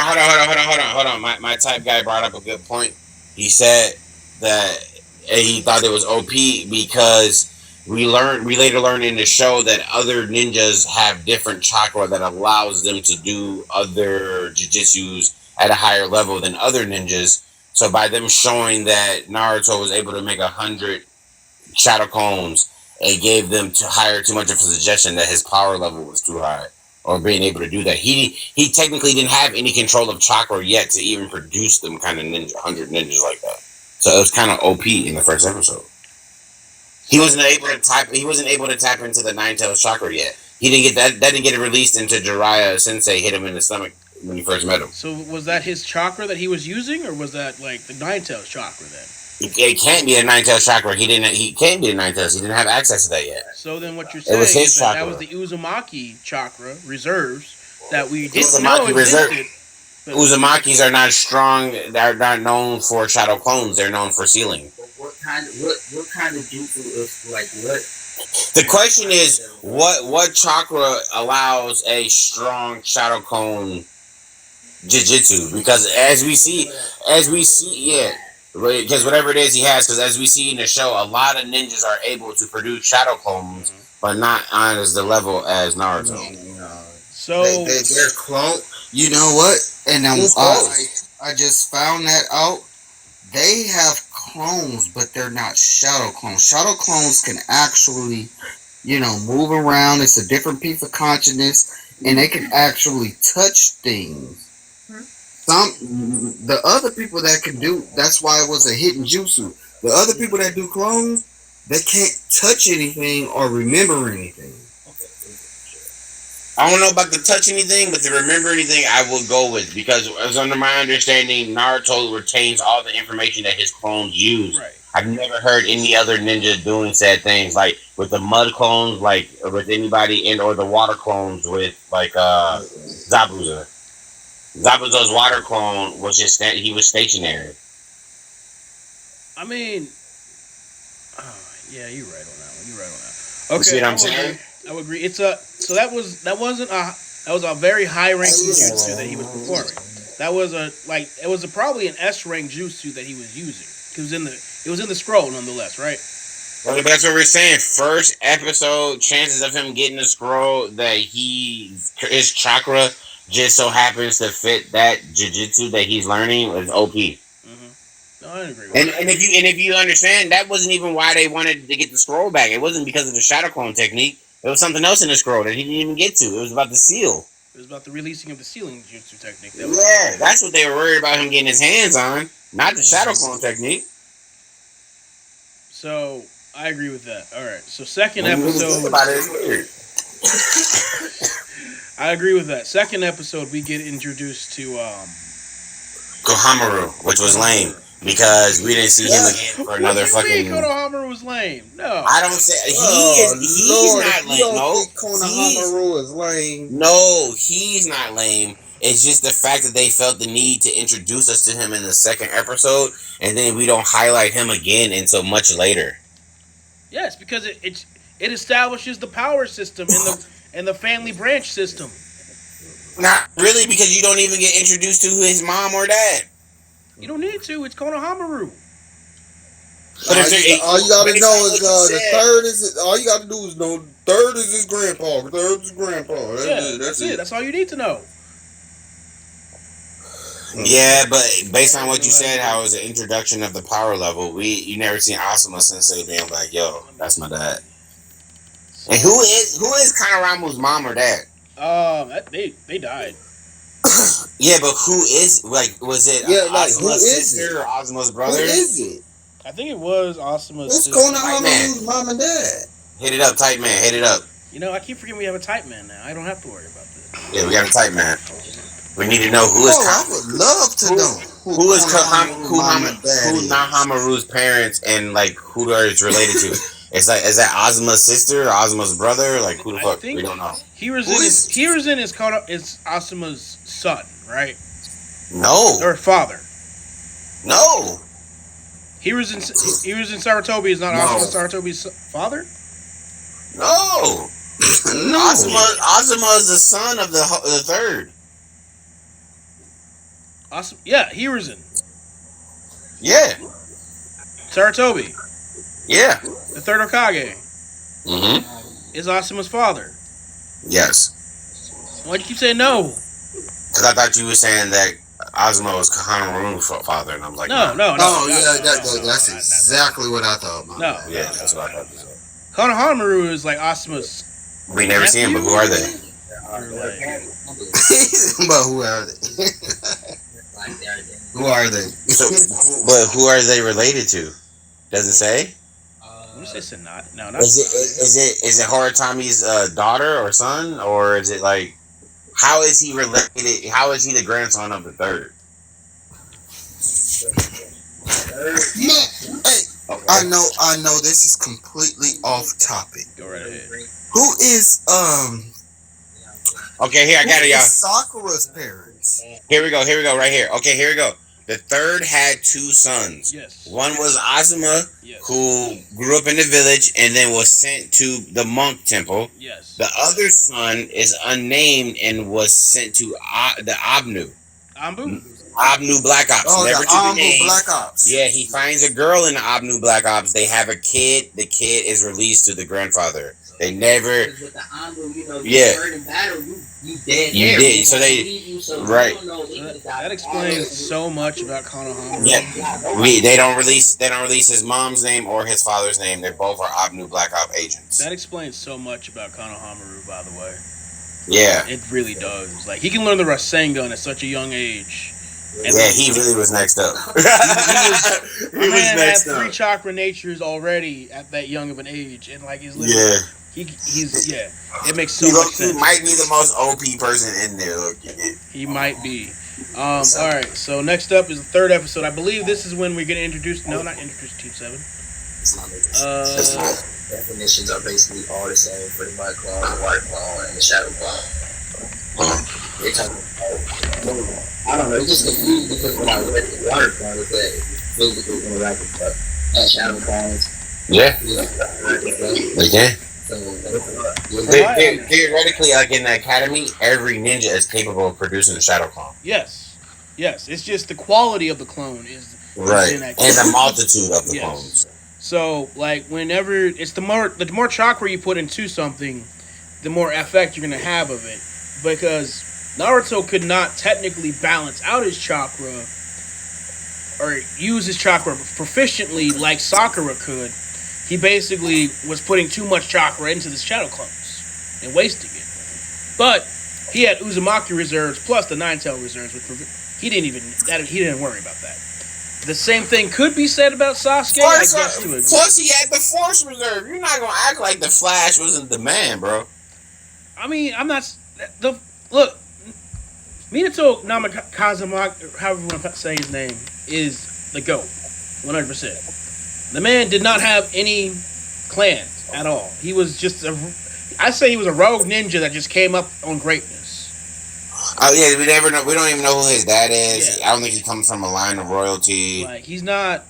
on. My type guy brought up a good point. He said that he thought it was OP because we later learn in the show that other ninjas have different chakra that allows them to do other jujitsus at a higher level than other ninjas. So by them showing that Naruto was able to make 100 shadow clones, it gave them too much of a suggestion that his power level was too high, or being able to do that. He technically didn't have any control of chakra yet to even produce them kind of 100 ninjas like that. So it was kind of OP in the first episode. He wasn't able to tap into the Nine-Tails chakra yet. He didn't get that. That didn't get released until Jiraiya Sensei hit him in the stomach when he first met him. So was that his chakra that he was using, or was that like the Nine-Tails chakra then? It can't be a Nine-Tails chakra. He can't be a Nine-Tails. He didn't have access to that yet. So then what you're saying was his is that chakra. was the Uzumaki chakra reserves that we didn't Uzumaki know existed. Uzumakis are not strong. They're not known for shadow clones. They're known for sealing. What kind of jutsu is like what? The question is, what chakra allows a strong shadow clone jujitsu? Because as we see, yeah, because whatever it is he has, because as we see in the show, a lot of ninjas are able to produce shadow clones, but not on as the level as Naruto. So they're clone. You know what? And I just found that out. They have clones, but they're not shadow clones. Shadow clones can actually, move around. It's a different piece of consciousness, and they can actually touch things. The other people that can do, that's why it was a hidden jutsu. The other people that do clones, they can't touch anything or remember anything. I don't know about the touch anything, but the remember anything I will go with, because as under my understanding, Naruto retains all the information that his clones use. right. I've never heard any other ninja doing said things, like with the mud clones, like with anybody, or the water clones with like Zabuza. Zabuza's water clone was just that he was stationary. I mean, yeah, you're right on that one. You see what I'm saying? I would agree. That was a very high ranking jutsu that he was performing. That was probably an S rank jutsu that he was using. It was in the scroll nonetheless, right? Well, that's what we're saying. First episode, chances of him getting the scroll that his chakra just so happens to fit that jujitsu that he's learning is OP. Mm-hmm. No, I agree with And that. if you understand, that wasn't even why they wanted to get the scroll back. It wasn't because of the shadow clone technique. There was something else in the scroll that he didn't even get to. It was about the seal. It was about the releasing of the sealing jutsu technique. That's what they were worried about him getting his hands on, not the shadow clone technique. So I agree with that. All right. So second episode. It's weird. I agree with that. Second episode, we get introduced to Konohamaru, which was lame because we didn't see him again for another fucking. Konohamaru was lame. No, I don't say he's not lame. No, Konohamaru is lame. No, he's not lame. It's just the fact that they felt the need to introduce us to him in the second episode, and then we don't highlight him again until much later. yes, because it establishes the power system in the family branch system. Not really, because you don't even get introduced to his mom or dad. You don't need to. It's Konohamaru. But all you gotta know is the third is. All you gotta do is know third is his grandpa. Third is his grandpa. That's it. That's all you need to know. Yeah, but based on what you said, how it was an introduction of the power level, you never seen Asuma Sensei being like, "Yo, that's my dad." And who is Konohamaru's mom or dad? They died. Yeah, but who is was it Asuma's sister or Asuma's brother? Who is it? I think it was Asuma's Who's sister. Konohamaru's mom and dad? Hit it up, tight man. Hit it up. I keep forgetting we have a type man now. I don't have to worry about this. Yeah, we got a tight man. We need to know who is. I would love to know who is Konohamaru's parents and who is related to. Is that Azuma's sister or Azuma's brother? Who the fuck? We don't know. Hiruzen is Asuma's son, right? No. Or father. No. Hiruzen Sarutobi is not Asuma Sarutobi's father? No. Azuma is the son of the third. Hiruzen. Yeah. Sarutobi. Yeah. The third Hokage. Mm-hmm. is Asuma's father. Yes. Why'd you keep saying no? Because I thought you were saying that Asuma was Kahanaru's father, and I'm like, No. That's exactly what I thought. No. Yeah, that's what I thought. Konohamaru is like Asuma's. We never see him, but who are they? But who are they? Who are they? So, but who are they related to? Doesn't say. Let me say Sanada. No, not. Is it Horitomi's daughter or son, or is it like how is he related? How is he the grandson of the third? Man, hey, I know this is completely off topic. Go right ahead. Who is Okay, here I got it, y'all. Sakura's parents? Here we go, right here. Okay, here we go. The third had two sons. Yes. One was Asuma, Yes. who grew up in the village and then was sent to the monk temple. Yes. The other son is unnamed and was sent to the Abnu. Ambu? Abnu Black Ops. Oh, Never the to be Ambu named. Black Ops. Yeah, he finds a girl in the Abnu Black Ops. They have a kid. The kid is released to the grandfather. They never. With the Ambu, you know, Yeah. you in battle, you dead. You there. did. So they. Right. That explains so much about Konohamaru. Yeah. They don't release his mom's name or his father's name. They both are Abnu Black Ops agents. That explains so much about Konohamaru, by the way. Yeah. It really does. Like, he can learn the Rasengan at such a young age. And Yeah, he really was next up. My man had 3 chakra natures already at that young of an age, and like he's literally, Yeah. he's it makes so He much sense. might be the most OP person in there. He might be. All right. So next up is the 3rd episode. I believe this is when we're gonna introduce. No, not introduce Team 7. Definitions are basically all the same for the mud clone, the water clone, and the shadow clone. They're talking about, I don't know, it's just confused because when I read the water clone, it said physical interactive stuff. And shadow clones. Yeah. They can. So, Theoretically, like in the academy, every ninja is capable of producing a shadow clone. Yes. It's just the quality of the clone is Right. in And that the multitude of the Yes. clones. So, like, whenever it's the more chakra you put into something, the more effect you're gonna have of it. Because Naruto could not technically balance out his chakra or use his chakra proficiently like Sakura could. He basically was putting too much chakra into the shadow clones and wasting it. But he had Uzumaki reserves plus the Nine-Tail reserves, which he didn't worry about that. The same thing could be said about Sasuke, I guess, to a degree. Plus, he had the Force Reserve. You're not gonna act like the Flash wasn't the man, bro. I mean, I'm not. Look, Minato Namakazuma, however you want to say his name, is the GOAT, 100%. The man did not have any clans at all. He was just I say he was a rogue ninja that just came up on greatness. Oh yeah, we never know. We don't even know who his dad is. Yeah. I don't think he comes from a line of royalty. Like he's not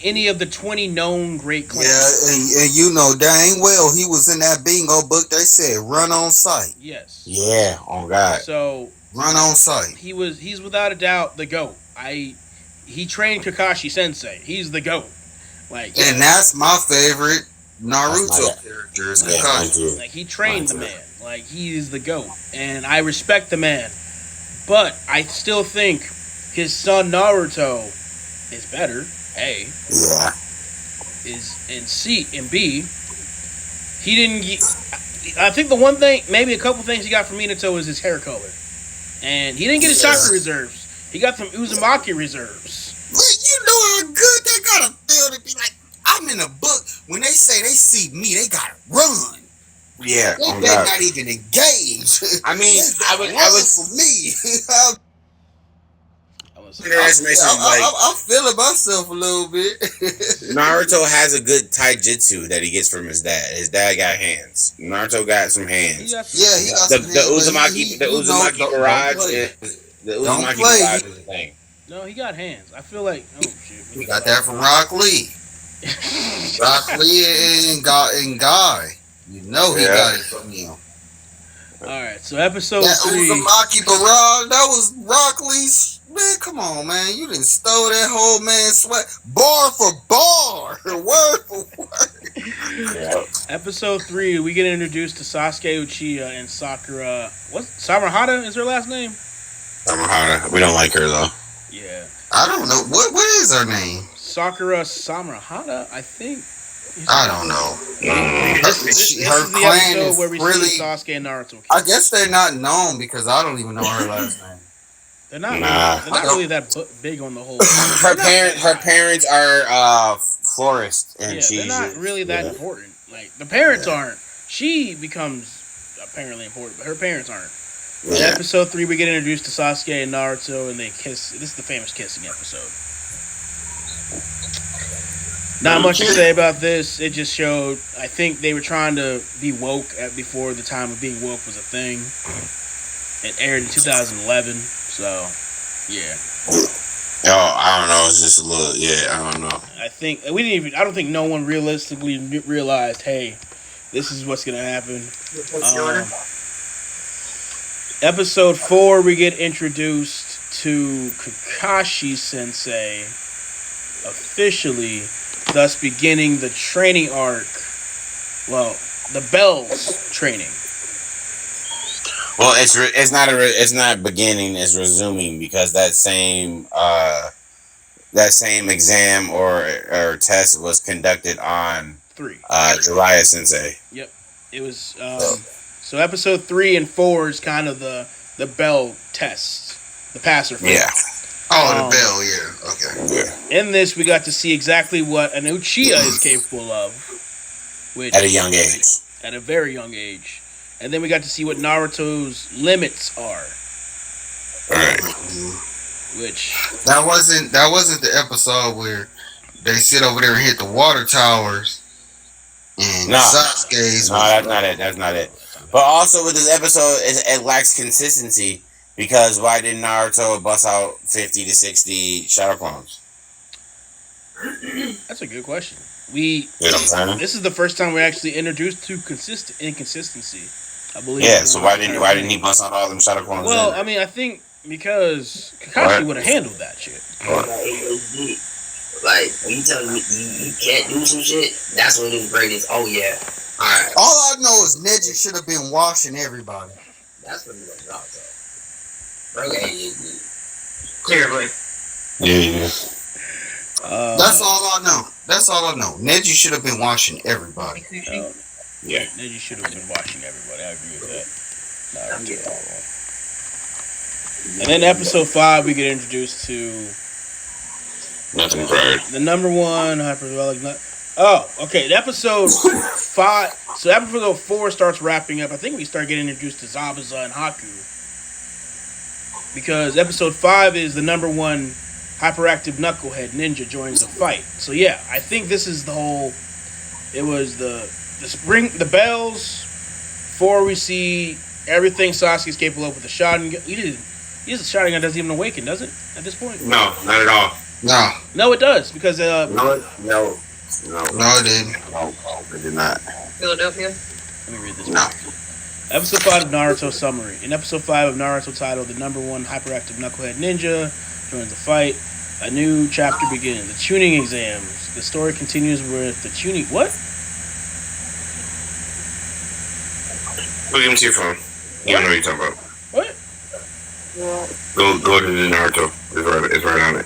any of the 20 known great clans. Yeah, and you know dang well he was in that bingo book. They said run on sight. Yes. Yeah, oh God. So Run on sight. he's without a doubt the GOAT. He trained Kakashi Sensei. He's the GOAT. Like, And that's my favorite Naruto That's character is Yeah, Kakashi. like he trained the man. Like he is the GOAT. And I respect the man. But I still think his son Naruto is better. A Yeah. is and C and B. He didn't. I think the one thing, maybe a couple things he got from Minato is his hair color, and he didn't get his chakra reserves. He got some Uzumaki reserves. But you know how good they gotta feel to be like, I'm in a book. When they say they see me, they gotta run. Yeah, They oh may God. not even engage. I mean, I would for me. I'm feeling myself a little bit. Naruto has a good taijutsu that he gets from his dad. His dad got hands. Naruto got some hands. Yeah, he got The some hands, but Uzumaki barrage don't play. is the Don't Uzumaki play. barrage is the thing. No, he got hands. I feel like He got that from Rock Lee. Rock Lee and Guy. You know he got it from him. All right, so episode That 3. Uzumaki barrage, that was Rock Lee's. Man, come on, man. You done stole that whole man's sweat. Bar for bar. Word for word. Yeah. Episode 3, we get introduced to Sasuke Uchiha and Sakura. What? Samurahara is her last name? Samurahara. We don't like her though. Yeah. I don't know what is her name. Sakura Samurahara, I think. I don't know. This is the episode where we see Sasuke and Naruto. I guess they're not known because I don't even know her last name. They're not. Nah. They're not really that big on the whole. Her parents are florists, and they're not really that important. Like the parents aren't. She becomes apparently important, but her parents aren't. In episode 3, we get introduced to Sasuke and Naruto, and they kiss. This is the famous kissing episode. Not much to say about this. It just showed. I think they were trying to be woke before the time of being woke was a thing. It aired in 2011, so yeah. Oh, I don't know. It's just a little. Yeah, I don't know. I think we didn't even. I don't think no one realistically realized. Hey, this is what's gonna happen. Episode 4, we get introduced to Kakashi Sensei officially, thus beginning the training arc. Well, the Bells training. Well, it's not beginning. It's resuming because that same exam or test was conducted on 3. Jiraiya Sensei. Yep, it was. So episode 3 and 4 is kind of the Bell test, the passer. Yeah. Oh, the Bell. Yeah. Okay. Yeah. In this, we got to see exactly what an Uchiha is capable of, which At a young age. at a very young age. And then we got to see what Naruto's limits are, Right. which That wasn't the episode where they sit over there and hit the water towers. And No. Sasuke's. No, that's not it. That's not it. But also with this episode, it lacks consistency because why didn't Naruto bust out 50 to 60 shadow clones? that's a good question. You know what I'm saying? This is the first time we're actually introduced to inconsistency, I believe. Yeah. So why didn't he bust out all them shadow clones? Well, then? I mean, I think because Kakashi What? would have handled that shit. Like, when you tell me you can't do some shit, that's when his brain is, oh yeah, alright. All I know is Neji should have been washing everybody. That's what he was about to. Bro, ADHD. Clearly. Yeah. That's all I know. That's all I know. Neji should have been washing everybody. Yeah. Neji should have been watching everybody. I agree with that. No, I'm getting all wrong. and then episode 5, we get introduced to Nothing prior. the number 1 hyperbolic. Oh, okay. The episode 5. So episode 4 starts wrapping up. I think we start getting introduced to Zabuza and Haku, because episode 5 is the number 1 hyperactive knucklehead ninja joins the fight. So yeah, I think this is the whole. It was the bells. 4, we see everything Sasuke's capable of with the Sharingan. He has a Sharingan doesn't even awaken, does it? At this point? No, not at all. No, No, it does because No, no, it didn't. it did not. Philadelphia? let me read this. No. Episode 5 of Naruto summary. In episode 5 of Naruto titled "The Number 1 Hyperactive Knucklehead Ninja Joins the Fight," a new chapter begins. The tuning exams. The story continues with the tuning. What? Look into your phone. You don't know what you're talking about. What? Go to the Naruto. It's right on it.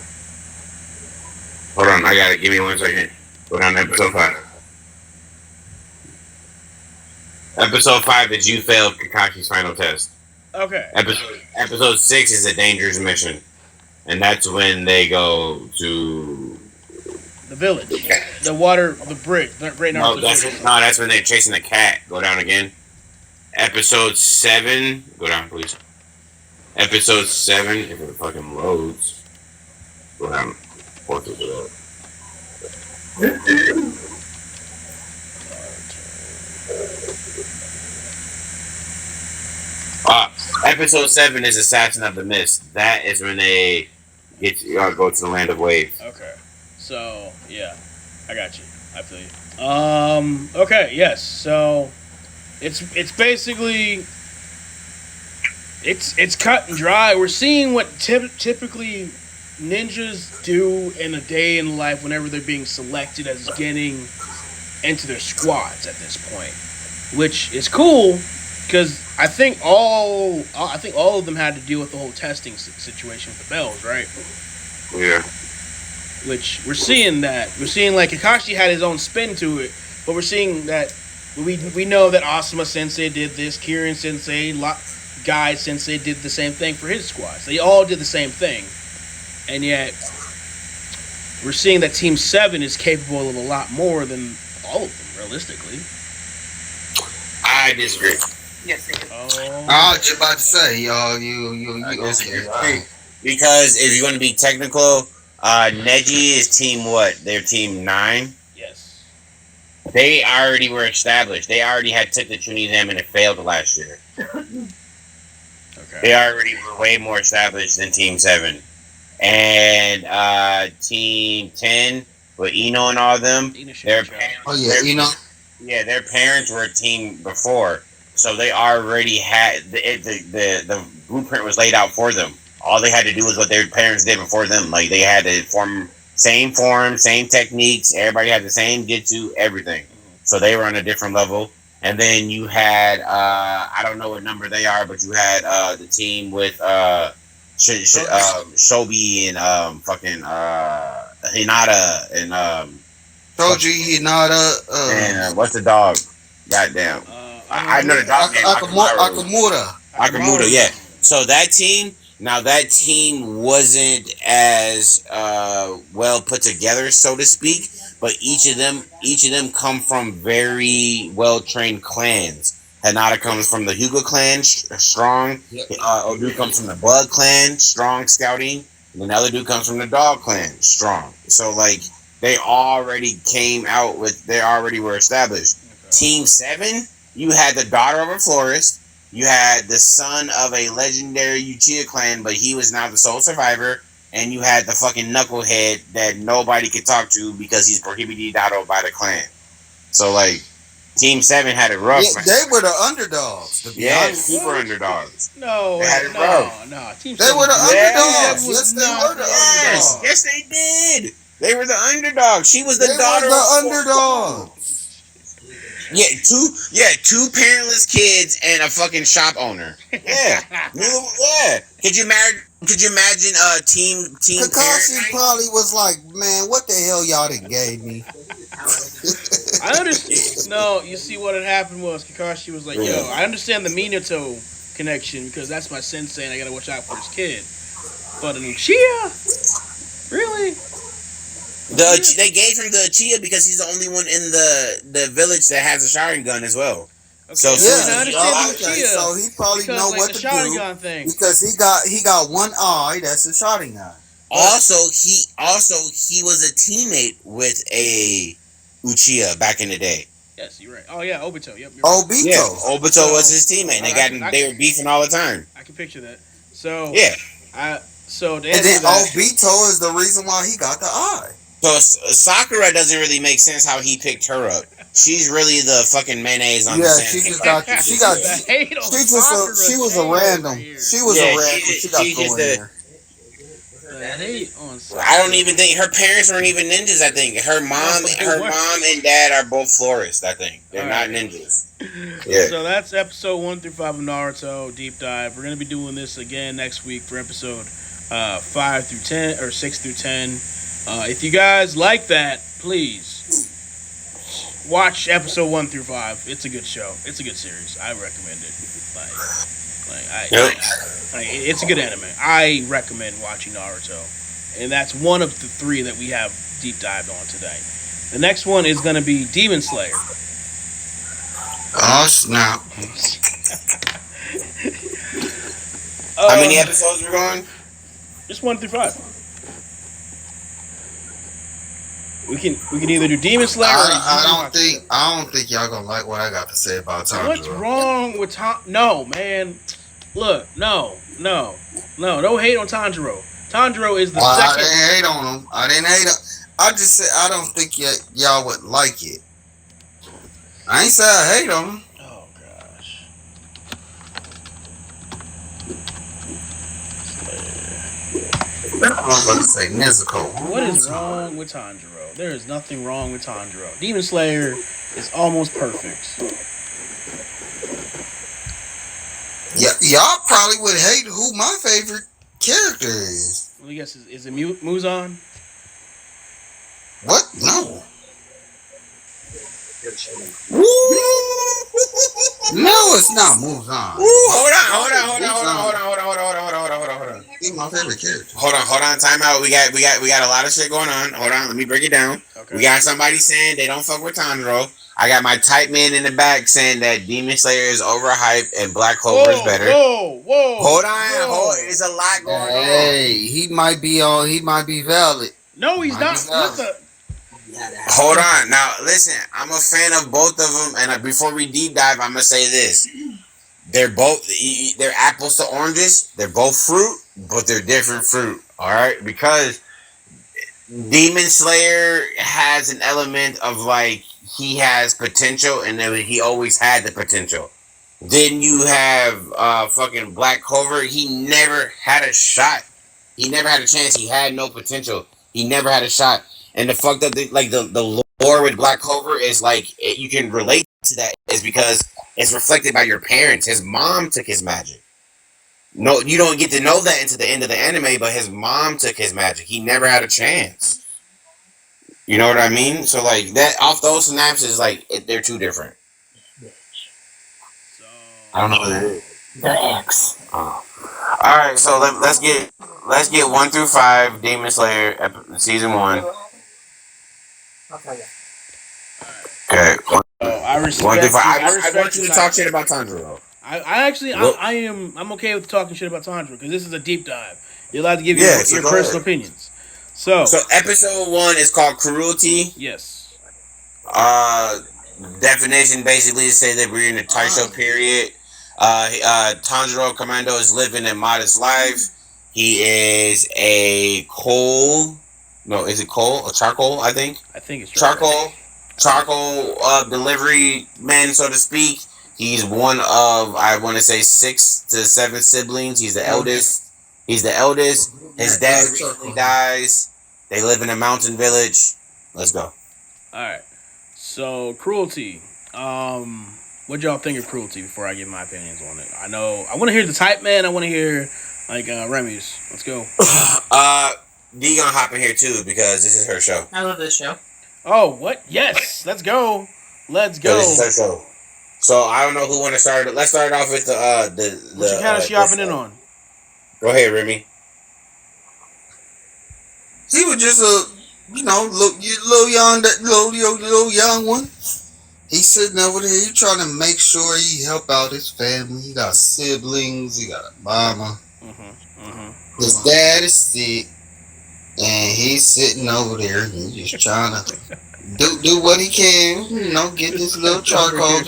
Hold on, I got it. Give me 1 second. Go down to episode 5. Episode 5 is you failed Kakashi's final test. Okay. Episode 6 is a dangerous mission. And that's when they go to The village. The water. The brick. The Great Naruto. that's when they're chasing the cat. Go down again. Episode 7. Go down, please. Episode 7, if it fucking loads. Go down. Episode 7 is Assassin of the Mist. That is when they go to the land of waves. Okay. So yeah, I got you. I feel you. Okay. Yes. So it's basically it's cut and dry. We're seeing what typically ninjas do in a day in life whenever they're being selected as getting into their squads at this point, which is cool because I think all of them had to deal with the whole testing situation with the bells, right? Yeah. Which we're seeing like Kakashi had his own spin to it, but we're seeing that we know that Asuma Sensei did this, Kirin Sensei, Guy Sensei did the same thing for his squads. They all did the same thing, and yet we're seeing that Team 7 is capable of a lot more than all of them, realistically. I disagree. Yes, it is. I was just about to say, y'all, you okay. Because if you want to be technical, Neji is team what? They're team 9. Yes. They already were established. They already had took the Chunin exam and it failed last year. Okay. They already were way more established than Team 7. And Team 10 with Ino and all of them, their parents were a team before. So they already had the blueprint was laid out for them. All they had to do was what their parents did before them. Like they had to form, same techniques. Everybody had the same Jitsu, everything. So they were on a different level. And then you had I don't know what number they are, but you had the team with Shobi and fucking Hinata and Shoji Hinata and what's the dog? Goddamn. I know the dog name. Akamura, yeah. So that team wasn't as well put together, so to speak. But each of them come from very well trained clans. Hinata comes from the Hyuga clan, strong. Odu comes from the Blood clan, strong scouting. And then the other dude comes from the Dog clan, strong. So like they already already were established. Okay. Team 7, you had the daughter of a florist. You had the son of a legendary Uchiha clan, but he was now the sole survivor. And you had the fucking knucklehead that nobody could talk to because he's prohibited by the clan. So like, Team 7 had it rough. Yeah, they were the underdogs. To be honest. Super underdogs. No, they had it rough. No. They were the underdogs. Yes, they were the underdogs. Yes, they did. They were the underdogs. She was the daughter of the underdogs. Two parentless kids and a fucking shop owner. Yeah. Yeah. Could you imagine team Kakashi probably was like, man, what the hell y'all done gave me? I understand. No, you see what had happened was Kakashi was like, yo, I understand the Minato connection because that's my sensei and I gotta watch out for his kid. But an Uchiha? Really? They gave him the Uchiha because he's the only one in the village that has a Sharingan as well. Okay, so I understand the Uchiha. So he probably know what to do thing. because he got one eye that's a Sharingan. Also, he was a teammate with a Uchiha back in the day. Yes, you're right. Oh yeah, Obito. Yep. Obito. Yeah, Obito was his teammate. They were beefing all the time. I can picture that. So yeah. And then Obito is the reason why he got the eye. So Sakura doesn't really make sense how he picked her up. She's really the fucking mayonnaise on the sand. She was a random. She was a random. She got thrown in there. I don't even think her parents weren't even ninjas. I think her mom and dad are both florists. I think they're not ninjas. Yeah. So that's episode 1 through 5 of Naruto deep dive. We're gonna be doing this again next week for episode 5 through 10 or 6 through 10. If you guys like that, please watch episode 1 through 5. It's a good show. It's a good series. I recommend it. It's a good anime. I recommend watching Naruto, and that's one of the 3 that we have deep dived on today. The next one is going to be Demon Slayer. Oh snap! How many episodes we're going? Just 1 through 5. We can either do Demon Slayer. I don't think y'all gonna like what I got to say about Tanjiro. What's wrong with No, man. Look, no. Don't hate on Tanjiro. Tanjiro is the second. I didn't hate on him. I just said I don't think y'all would like it. I ain't say I hate on him. Oh gosh. motherfucker say Nezuko. What is wrong with Tanjiro? There is nothing wrong with Tanjiro. Demon Slayer is almost perfect. Yeah, y'all probably would hate who my favorite character is. Let me guess, is it Muzan? What? No. No, it's not Muzan. Hold on. He's my favorite character. Hold on. Time out. We got a lot of shit going on. Hold on. Let me break it down. Okay. We got somebody saying they don't fuck with Tanjiro. I got my type man in the back saying that Demon Slayer is overhyped and Black Clover is better. Whoa. Hold on. There's a lot going on. Hey, he might be valid. No, he's not. What the? Hold on. Now, listen. I'm a fan of both of them. And before we deep dive, I'm going to say this. They're apples to oranges. They're both fruit, but they're different fruit. All right? Because Demon Slayer has an element of like, he has potential, and then he always had the potential. Then you have fucking Black Clover. He never had a shot. He never had a chance. He had no potential. He never had a shot. And the fucked up, the lore with Black Clover is like, you can relate to that is because it's reflected by your parents. His mom took his magic. No, you don't get to know that until the end of the anime, but his mom took his magic. He never had a chance. You know what I mean? So like that, off those synapses, like they're two different. I don't know what it is. The X. Oh. All right, so let's get 1 through 5 Demon Slayer season 1. Okay. Okay. I respect. 1 through 5. I respect want you to the talk title. shit about Tanjiro. I'm okay with talking shit about Tanjiro because this is a deep dive. You're allowed to give Yeah, your so go personal ahead. opinions. So Episode 1 is called Cruelty. yes. Definition basically is say that we're in the Taisho period. Tanjiro Commando is living a modest life. He is a coal? No, is it coal or charcoal? I think it's charcoal delivery man, so to speak. He's one of, I want to say, 6 to 7 siblings. He's the eldest. His dad recently dies. They live in a mountain village. Let's go. All right. So Cruelty. What y'all think of Cruelty before I give my opinions on it? I want to hear the type man. I want to hear Remy's. Let's go. D gonna hop in here too because this is her show. I love this show. Oh, what? Yes. Let's go. So this is her show. So I don't know who want to start. Let's start off with What you kind of shopping in on? Go ahead, Remy. He was just a, little young one. He's sitting over there. He trying to make sure he help out his family. He got siblings. He got a mama. His dad is sick, and he's sitting over there. And he's just trying to do what he can. Get this little charcoal.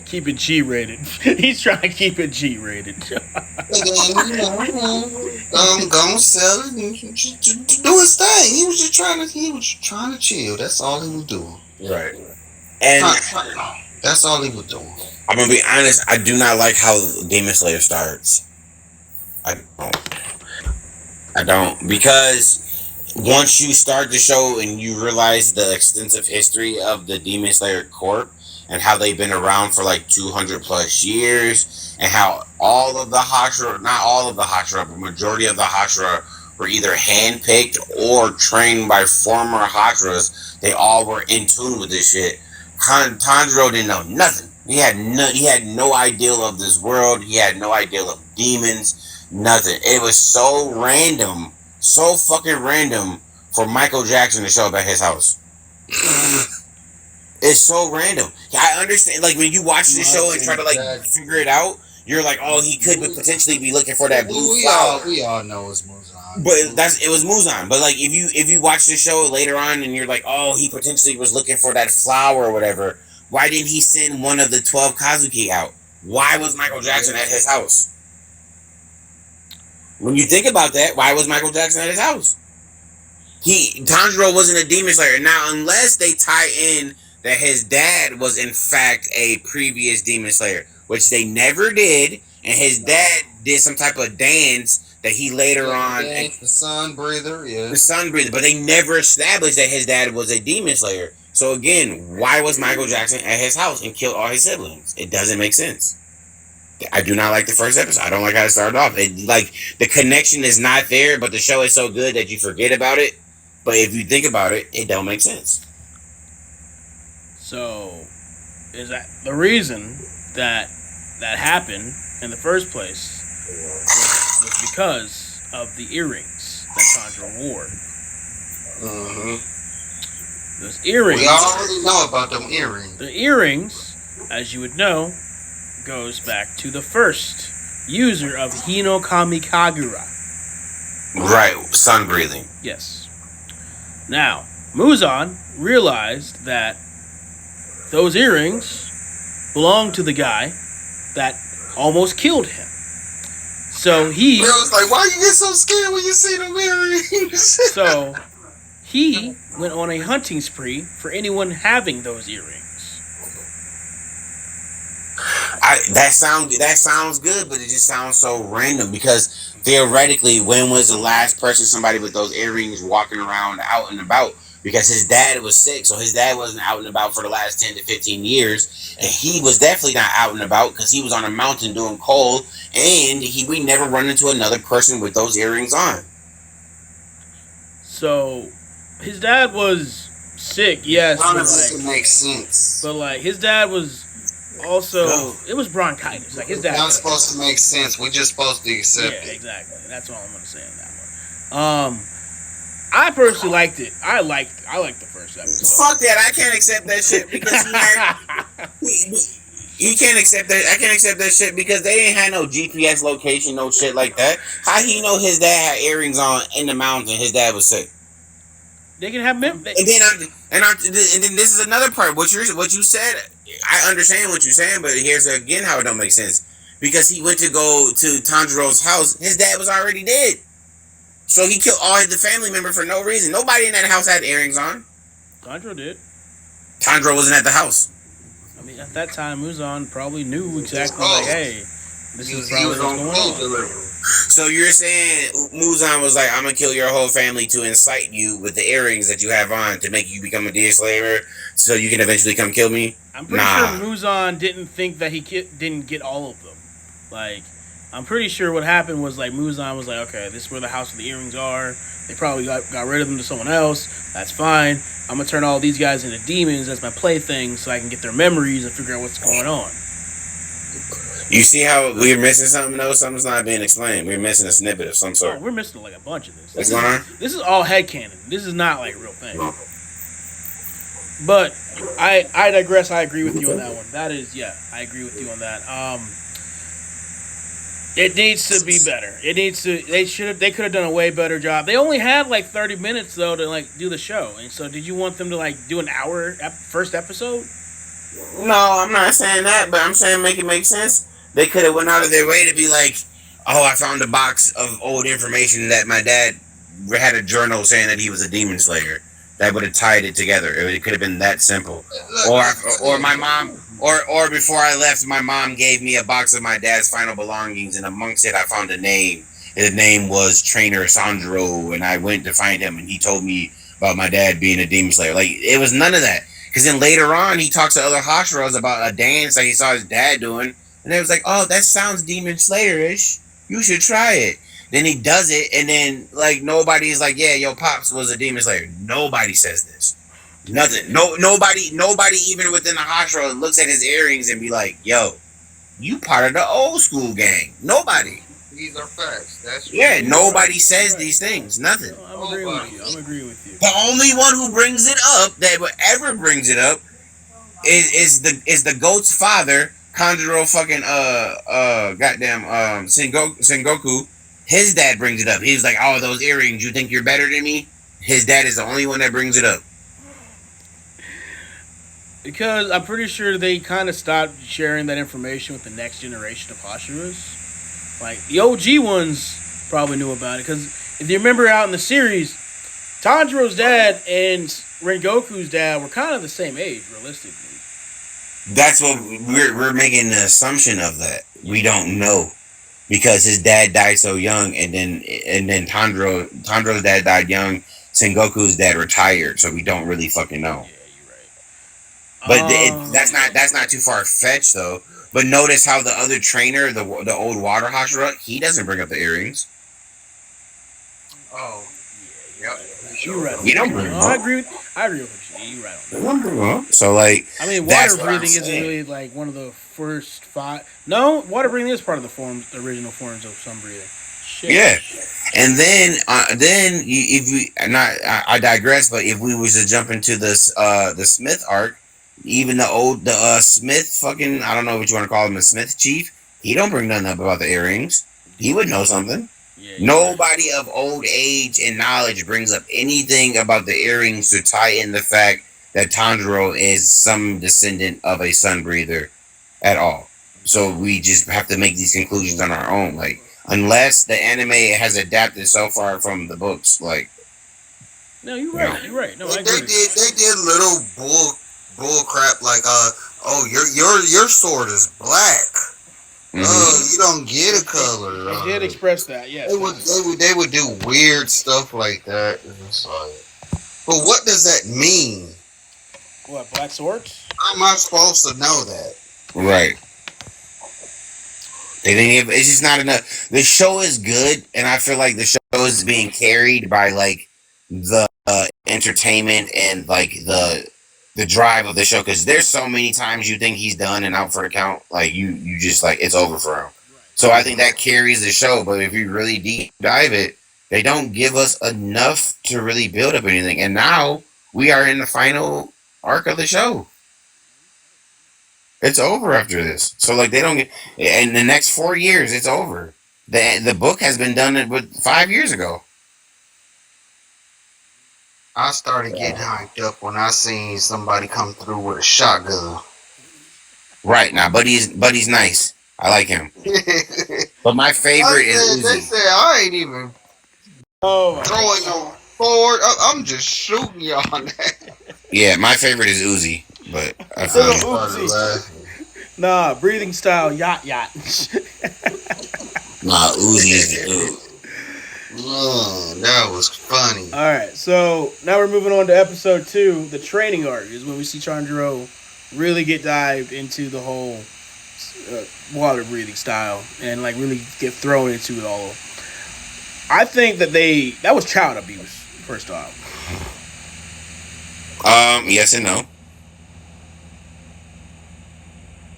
Keep it G-rated. He's trying to keep it G-rated. And then, gonna sell it and do his thing. He was just trying to chill. That's all he was doing. Right. And that's all he was doing. I'm gonna be honest. I do not like how Demon Slayer starts. I don't because once you start the show and you realize the extensive history of the Demon Slayer Corp and how they've been around for like 200 plus years, and how all of the Hashira, not all of the Hashira, but majority of the Hashira were either handpicked or trained by former Hashiras, they all were in tune with this shit. Tanjiro didn't know nothing. He had no idea of this world. He had no idea of demons. Nothing. It was so random, so fucking random for Michael Jackson to show up at his house. It's so random. I understand, like when you watch the show and try to like figure it out, you're like, oh, he could potentially be looking for that blue flower. We all know it's Muzan. But it was Muzan. But like if you watch the show later on and you're like, oh, he potentially was looking for that flower or whatever, why didn't he send one of the 12 Kazuki out? Why was Michael Jackson at his house? When you think about that, why was Michael Jackson at his house? Tanjiro wasn't a Demon Slayer. Now, unless they tie in that his dad was in fact a previous Demon Slayer, which they never did, and his dad did some type of dance that he later on the sun breather, yeah. the sun breather, but they never established that his dad was a demon slayer. So again, why was Michael Jackson at his house and killed all his siblings? It doesn't make sense. I do not like the first episode. I don't like how it started off. Like the connection is not there, but the show is so good that you forget about it. But if you think about it, it don't make sense. So, is that the reason that happened in the first place was because of the earrings that Tanjiro wore? Mm-hmm. Those earrings. We already know about them earrings. The earrings, as you would know, goes back to the first user of Hino Kami Kagura. Right, sun breathing. Yes. Now, Muzan realized that those earrings belonged to the guy that almost killed him. So he... I was like, why you get so scared when you see them earrings? So he went on a hunting spree for anyone having those earrings. That sounds good, but it just sounds so random because theoretically, when was the last person somebody with those earrings walking around out and about? Because his dad was sick, so his dad wasn't out and about for the last 10 to 15 years, and he was definitely not out and about because he was on a mountain doing coal, and we never run into another person with those earrings on. So his dad was sick, yes, None of this makes sense. but like his dad was also it was bronchitis. Like his dad. It's not supposed to make sense. We're just supposed to accept Yeah, it. exactly. That's all I'm gonna say on that one. I personally liked it. I liked the first episode. Fuck that! I can't accept that shit because he can't accept that. I can't accept that shit because they ain't had no GPS location, no shit like that. How he know his dad had earrings on in the mountain? His dad was sick. They can have And then this is another part. What you said, I understand what you're saying, but here's again how it don't make sense. Because he went to go to Tanjiro's house, his dad was already dead. So he killed all the family members for no reason. Nobody in that house had earrings on. Tanjiro did. Tanjiro wasn't at the house. I mean, at that time, Muzan probably knew exactly, like, hey, this is probably what's going on. So you're saying Muzan was like, I'm going to kill your whole family to incite you with the earrings that you have on to make you become a demon slayer so you can eventually come kill me? I'm pretty sure Muzan didn't think that he didn't get all of them. Like, I'm pretty sure what happened was, like, Muzan was like, okay, this is where the house with the earrings are. They probably got rid of them to someone else. That's fine. I'm going to turn all these guys into demons as my plaything so I can get their memories and figure out what's going on. You see how we're missing something, though? Something's not being explained. We're missing a snippet of some sort. Oh, we're missing, like, a bunch of this. What's going on? This is all headcanon. This is not, like, a real thing. But I digress. I agree with you on that one. That is, yeah, I agree with you on that. It needs to be better. They could have done a way better job. They only had like 30 minutes though to like do the show. And so did you want them to like do an hour first episode? No, I'm not saying that, but I'm saying make it make sense. They could have went out of their way to be like, oh, I found a box of old information that my dad had a journal saying that he was a demon slayer. That would have tied it together. It could have been that simple. Or my mom, or before I left, my mom gave me a box of my dad's final belongings, and amongst it, I found a name. His name was Trainer Sandro, and I went to find him, and he told me about my dad being a demon slayer. Like, it was none of that. Because then later on, he talks to other Hashiras about a dance that he saw his dad doing, and they was like, oh, that sounds demon slayer-ish. You should try it. Then he does it, and then like nobody's like, yeah, your pops was a demon slayer. Nobody says this. Nothing. Nobody even within the Hashira looks at his earrings and be like, yo, you part of the old school gang. Nobody. These are facts. That's true. Yeah, nobody says these things. Nothing. I'm agreeing with you. The only one who brings it up, that ever brings it up, is the goat's father, Kanjuro fucking Sengoku. His dad brings it up. He's like, oh, those earrings, you think you're better than me? His dad is the only one that brings it up. Because I'm pretty sure they kind of stopped sharing that information with the next generation of Hashiras. Like, the OG ones probably knew about it. Because if you remember out in the series, Tanjiro's dad and Rengoku's dad were kind of the same age, realistically. That's what we're making the assumption of that. We don't know. because his dad died so young, and then Tanjiro's dad died young. Sengoku's dad retired, so we don't really fucking know. But that's not too far fetched though. But notice how the other trainer, the old water Hashira, he doesn't bring up the earrings. Oh, yeah, You're right. You don't bring them I up. agree with you. You're right on that. They don't bring them up. So like, I mean, that's water what I'm breathing isn't saying. really like one of the first five. No, water breathing is part of the original forms of sun breathing. Shit. Yeah, and then if we I digress, but if we was to jump into this the Smith arc, even the Smith fucking, I don't know what you want to call him, the Smith chief, he don't bring nothing up about the earrings. He would know something. Yeah, Nobody of old age and knowledge brings up anything about the earrings to tie in the fact that Tanjiro is some descendant of a sun breather at all. So we just have to make these conclusions on our own, like, unless the anime has adapted so far from the books, like. No, you're right. You're right. No, I They agree. did little bull crap like oh your sword is black. Oh, you don't get a color. They did express that. Yes. They would do weird stuff like that. It's like, but what does that mean? What, black swords? How am I supposed to know that? Right. They didn't even, it's just not enough. The show is good, and I feel like the show is being carried by like the entertainment and like the drive of the show. Because there's so many times you think he's done and out for the count, like you just like it's over for him. So I think that carries the show. But if you really deep dive it, they don't give us enough to really build up anything. And now we are in the final arc of the show. It's over after this. So like they don't get in the next 4 years, it's over. The book has been done with 5 years ago. I started getting hyped up when I seen somebody come through with a shotgun. Right now, Buddy's nice. I like him. But my favorite is They Uzi. said I ain't even Oh, throwing no forward. I'm just shooting y'all on that. Yeah, my favorite is Uzi. But I feel Little like, Uzi. Nah, breathing style yacht. nah, Uzi is the dude. Oh, that was funny. All right, so now we're moving on to episode 2. The training arc is when we see Tanjiro really get dived into the whole water breathing style and like really get thrown into it all. I think that was child abuse. First off, Yes and no.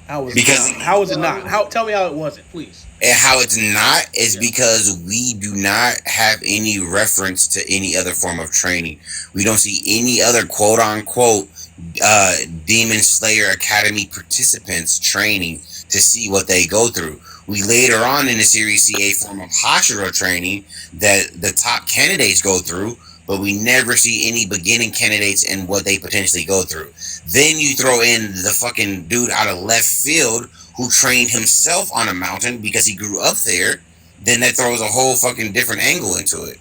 how was Because- it not? How was it not? Tell me how it wasn't, please. And how it's not is because we do not have any reference to any other form of training. We don't see any other quote unquote Demon Slayer Academy participants training to see what they go through. We later on in the series see a form of Hashira training that the top candidates go through, but we never see any beginning candidates and what they potentially go through. Then you throw in the fucking dude out of left field who trained himself on a mountain because he grew up there. Then that throws a whole fucking different angle into it.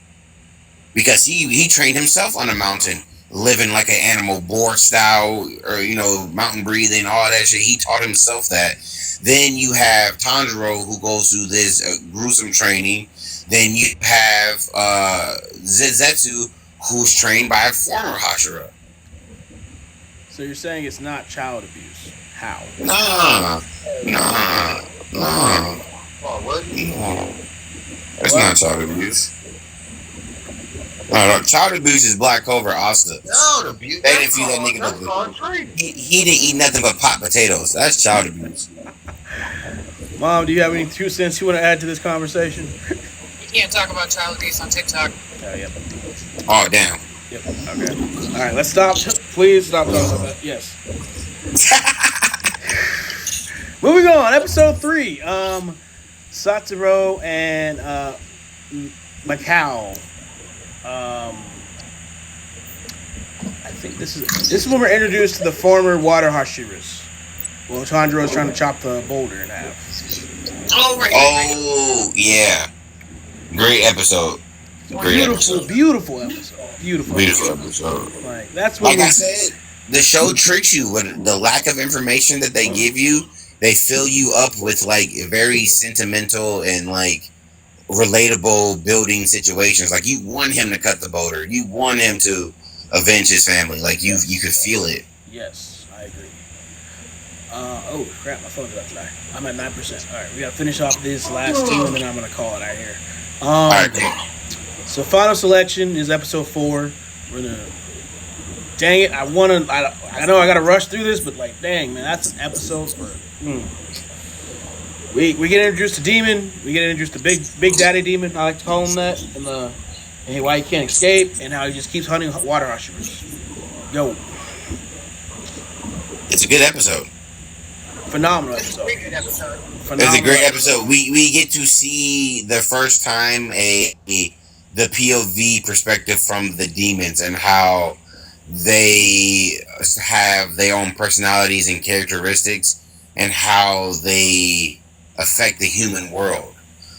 Because he trained himself on a mountain, living like an animal, boar style, or, mountain breathing, all that shit. He taught himself that. Then you have Tanjiro, who goes through this gruesome training. Then you have Zetsu, who's trained by a former Hashira. So you're saying it's not child abuse? How? Nah. Oh, what? No. That's not child abuse. No, child abuse is Black Clover Asta. Child abuse. They didn't feed that nigga That's nothing. called training. He didn't eat nothing but pot potatoes. That's child abuse. Mom, do you have any 2 cents you want to add to this conversation? You can't talk about child abuse on TikTok. Yep. Oh, damn. Yep. Okay. All right, let's stop. Please stop talking about that. Yes. Moving on, episode 3. Satoru and Macau. I think this is when we're introduced to the former water Hashiras. Well, Tanjiro's trying to chop the boulder in half. Oh, right. Oh, yeah. Great episode. Beautiful episode. Beautiful episode. Like that's what Like I said, the show tricks you with the lack of information that they give you. they fill you up with like very sentimental and like relatable building situations. Like you want him to cut the boulder, you want him to avenge his family. Like you could feel it. Yes, I agree. Oh crap, my phone's about to die. I'm at 9%. All right, we gotta finish off this last two, and then I'm gonna call it out here. All right, cool. So final selection is episode 4. We're gonna. Dang it! I know I gotta rush through this, but like, dang man, that's an episode for. We get introduced to Demon. We get introduced to Big Daddy Demon. I like to call him that, and why he can't escape, and how he just keeps hunting water Hashirus. Yo, It's a good episode. phenomenal episode. It's a great episode. We get to see the first time the POV perspective from the demons and how they have their own personalities and characteristics and how they affect the human world.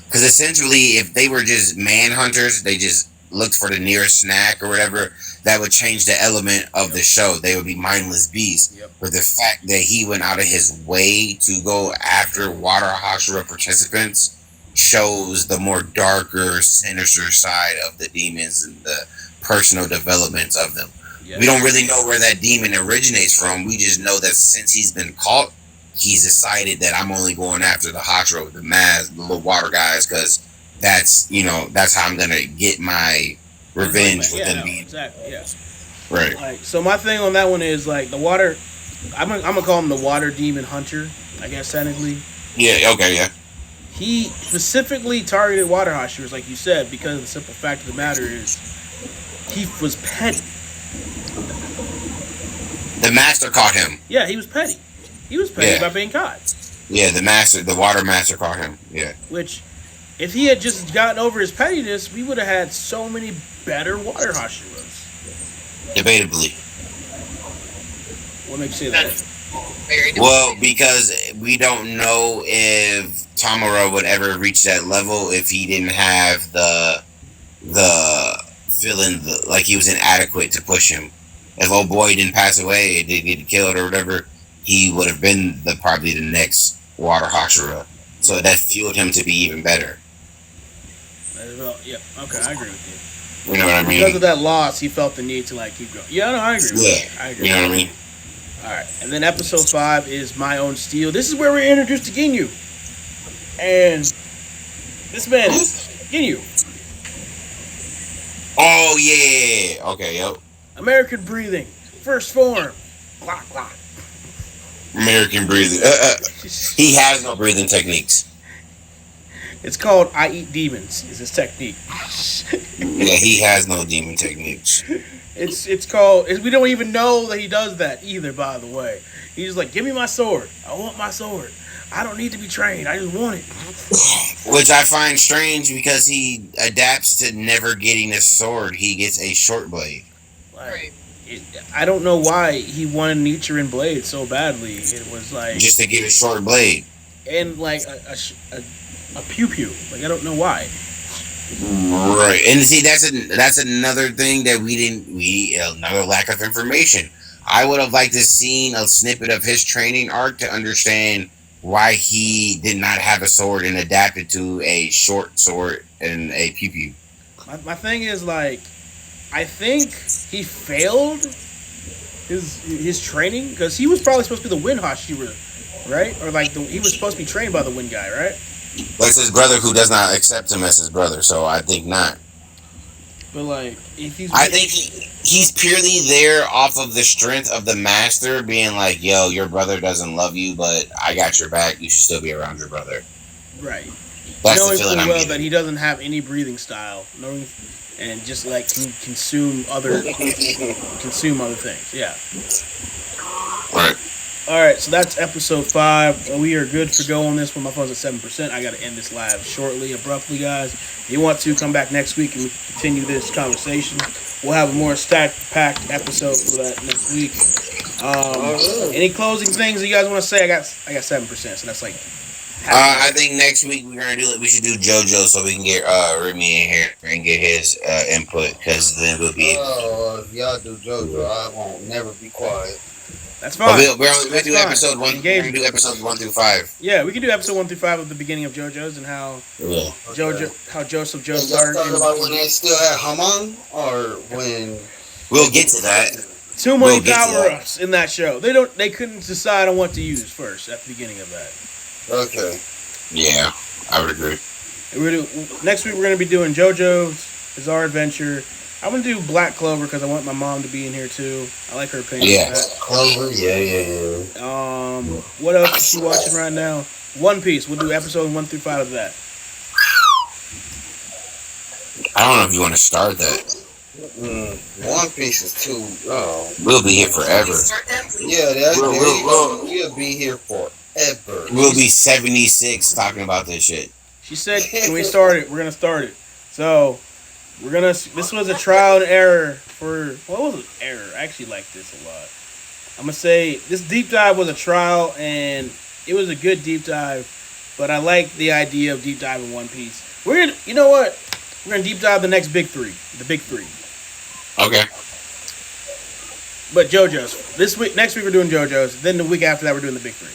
Because essentially, if they were just manhunters, they just looked for the nearest snack or whatever, that would change the element of the show. They would be mindless beasts. Yep. But the fact that he went out of his way to go after Water Hashira participants shows the more darker, sinister side of the demons and the personal developments of them. Yes. We don't really know where that demon originates from. We just know that since he's been caught, he's decided that I'm only going after the Hashira, the little water guys, because that's how I'm gonna get my revenge with them being exactly. Yeah. right. Like, so my thing on that one is like the water. I'm gonna call him the water demon hunter. I guess technically. Yeah. Okay. Yeah. He specifically targeted water Hashiras, like you said, because the simple fact of the matter is he was petty. The master caught him. Yeah, he was petty. He was petty Yeah. by being caught. Yeah. The water master caught him. Yeah. Which, if he had just gotten over his pettiness, we would have had so many better water Hashiras. Debatably. What makes you say that? Very Well, because we don't know if Tamura would ever reach that level if he didn't have the feeling like he was inadequate to push him. If old boy didn't pass away, didn't get killed or whatever, he would have been probably the next Water Hashira. So that fueled him to be even better. Well, yeah, okay, I agree with you. You know what I mean? Because of that loss, he felt the need to like keep going. Yeah, no, I agree with you. I agree. You know what I mean? Alright, and then episode 5 is My Own Steel. This is where we're introduced to Ginyu. And this man is Ginyu. Oh yeah. Okay. Yep. American breathing. First form. Clock, clock. American breathing. He has no breathing techniques. It's called I Eat Demons, is his technique. Yeah, he has no demon techniques. It's called, we don't even know that he does that either, by the way. He's just like, give me my sword. I want my sword. I don't need to be trained. I just want it. Which I find strange because he adapts to never getting a sword. He gets a short blade. Like, I don't know why he wanted Nichiren blade so badly. It was like Just to get a short blade. and like a pew pew. Like I don't know why. Right. And see, that's another thing that another lack of information. I would have liked to seen a snippet of his training arc to understand why he did not have a sword and adapted to a short sword and a pew pew. My thing is like, I think he failed his training because he was probably supposed to be the Wind Hashira, right? Or like he was supposed to be trained by the Wind guy, right? That's his brother who does not accept him as his brother, so I think not. But like, if he's, I think he's purely there off of the strength of the master being like, yo, your brother doesn't love you, but I got your back. You should still be around your brother. right, That's knowing the feeling full I'm well getting. that he doesn't have any breathing style, and just like can consume other things. Yeah. Right. All right, so that's episode 5. We are good for go on this one. My phone's at 7%. I got to end this live shortly, abruptly, guys. If you want to come back next week and we can continue this conversation, we'll have a more packed episode for that next week. Any closing things you guys want to say? I got 7%, so that's like. I think next week we should do JoJo so we can get Remy in here and get his input because then we'll be. Oh, if y'all do JoJo, I won't never be quiet. That's But fine. we'll do fine. episode 1. We're Engage. gonna do episodes 1 through 5. Yeah, we can do episode 1 through 5 of the beginning of JoJo's and how Yeah. how Joseph Joe Y'all started. talking about when they still had Haman, or when? We'll get to that. Too many We'll get to power that. ups in that show. They couldn't decide on what to use first at the beginning of that. Okay. Yeah, I would agree. Next week we're gonna be doing JoJo's Bizarre Adventure. I'm gonna do Black Clover because I want my mom to be in here too. I like her opinion. Yeah. On that. Clover. Yeah. What else is she watching right now? One Piece. We'll do episode 1 through 5 of that. I don't know if you want to start that. One Piece is too. Oh. We'll be here forever. Yeah, we'll be here forever. We'll be 76 talking about this shit. She said, "Can we start it? We're gonna start it." So we're gonna. This was a trial and error for. What was an error? I actually like this a lot. I'm gonna say this deep dive was a trial and it was a good deep dive, but I like the idea of deep diving One Piece. We're gonna. You know what? We're gonna deep dive the next big three. The big three. Okay. But JoJo's this week. Next week we're doing JoJo's. Then the week after that we're doing the big three.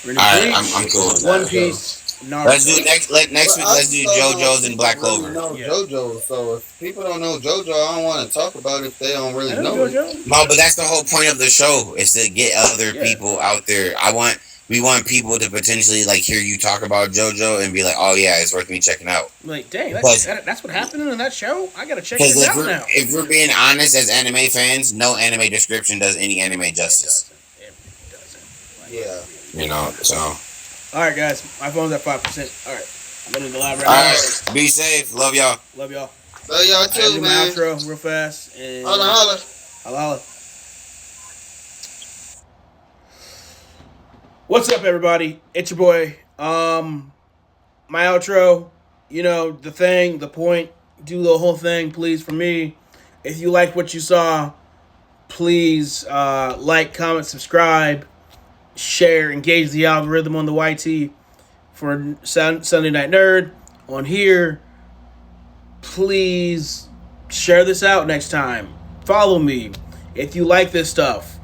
We're gonna do Alright, Bleach, I'm cool with One that. Piece. Naruto. Let's do next week. Let's do JoJo's and Black Clover. Know Yeah. JoJo, so if people don't know JoJo, I don't want to talk about it if they don't really I know know it. JoJo. No, but that's the whole point of the show is to get other Yeah. people out there. We want people to potentially like hear you talk about JoJo and be like, oh yeah, it's worth me checking out. Like, dang, Because- that's what happened in that show. I gotta check Because this out now. if we're being honest as anime fans, no anime description does any anime justice. It doesn't. Yeah. You know, so All right, guys, my phone's at 5%. All right, I'm gonna live right all now. right, be safe. Love y'all. Love y'all. So y'all I do too, my man. outro real fast. And Holla, holla. holla, holla. What's up, everybody? It's your boy. My outro. You know the thing, the point. Do the whole thing, please, for me. If you like what you saw, please like, comment, subscribe, share, engage the algorithm on the YT for Sunday Night Nerd on here. Please share this out next time. Follow me. If you like this stuff,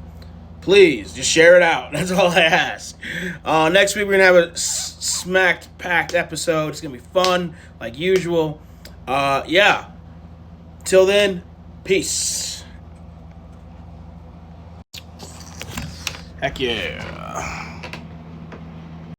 please just share it out. That's all I ask. Next week we're gonna have a smacked packed episode. It's gonna be fun like usual. Yeah. Till then, peace. Heck yeah.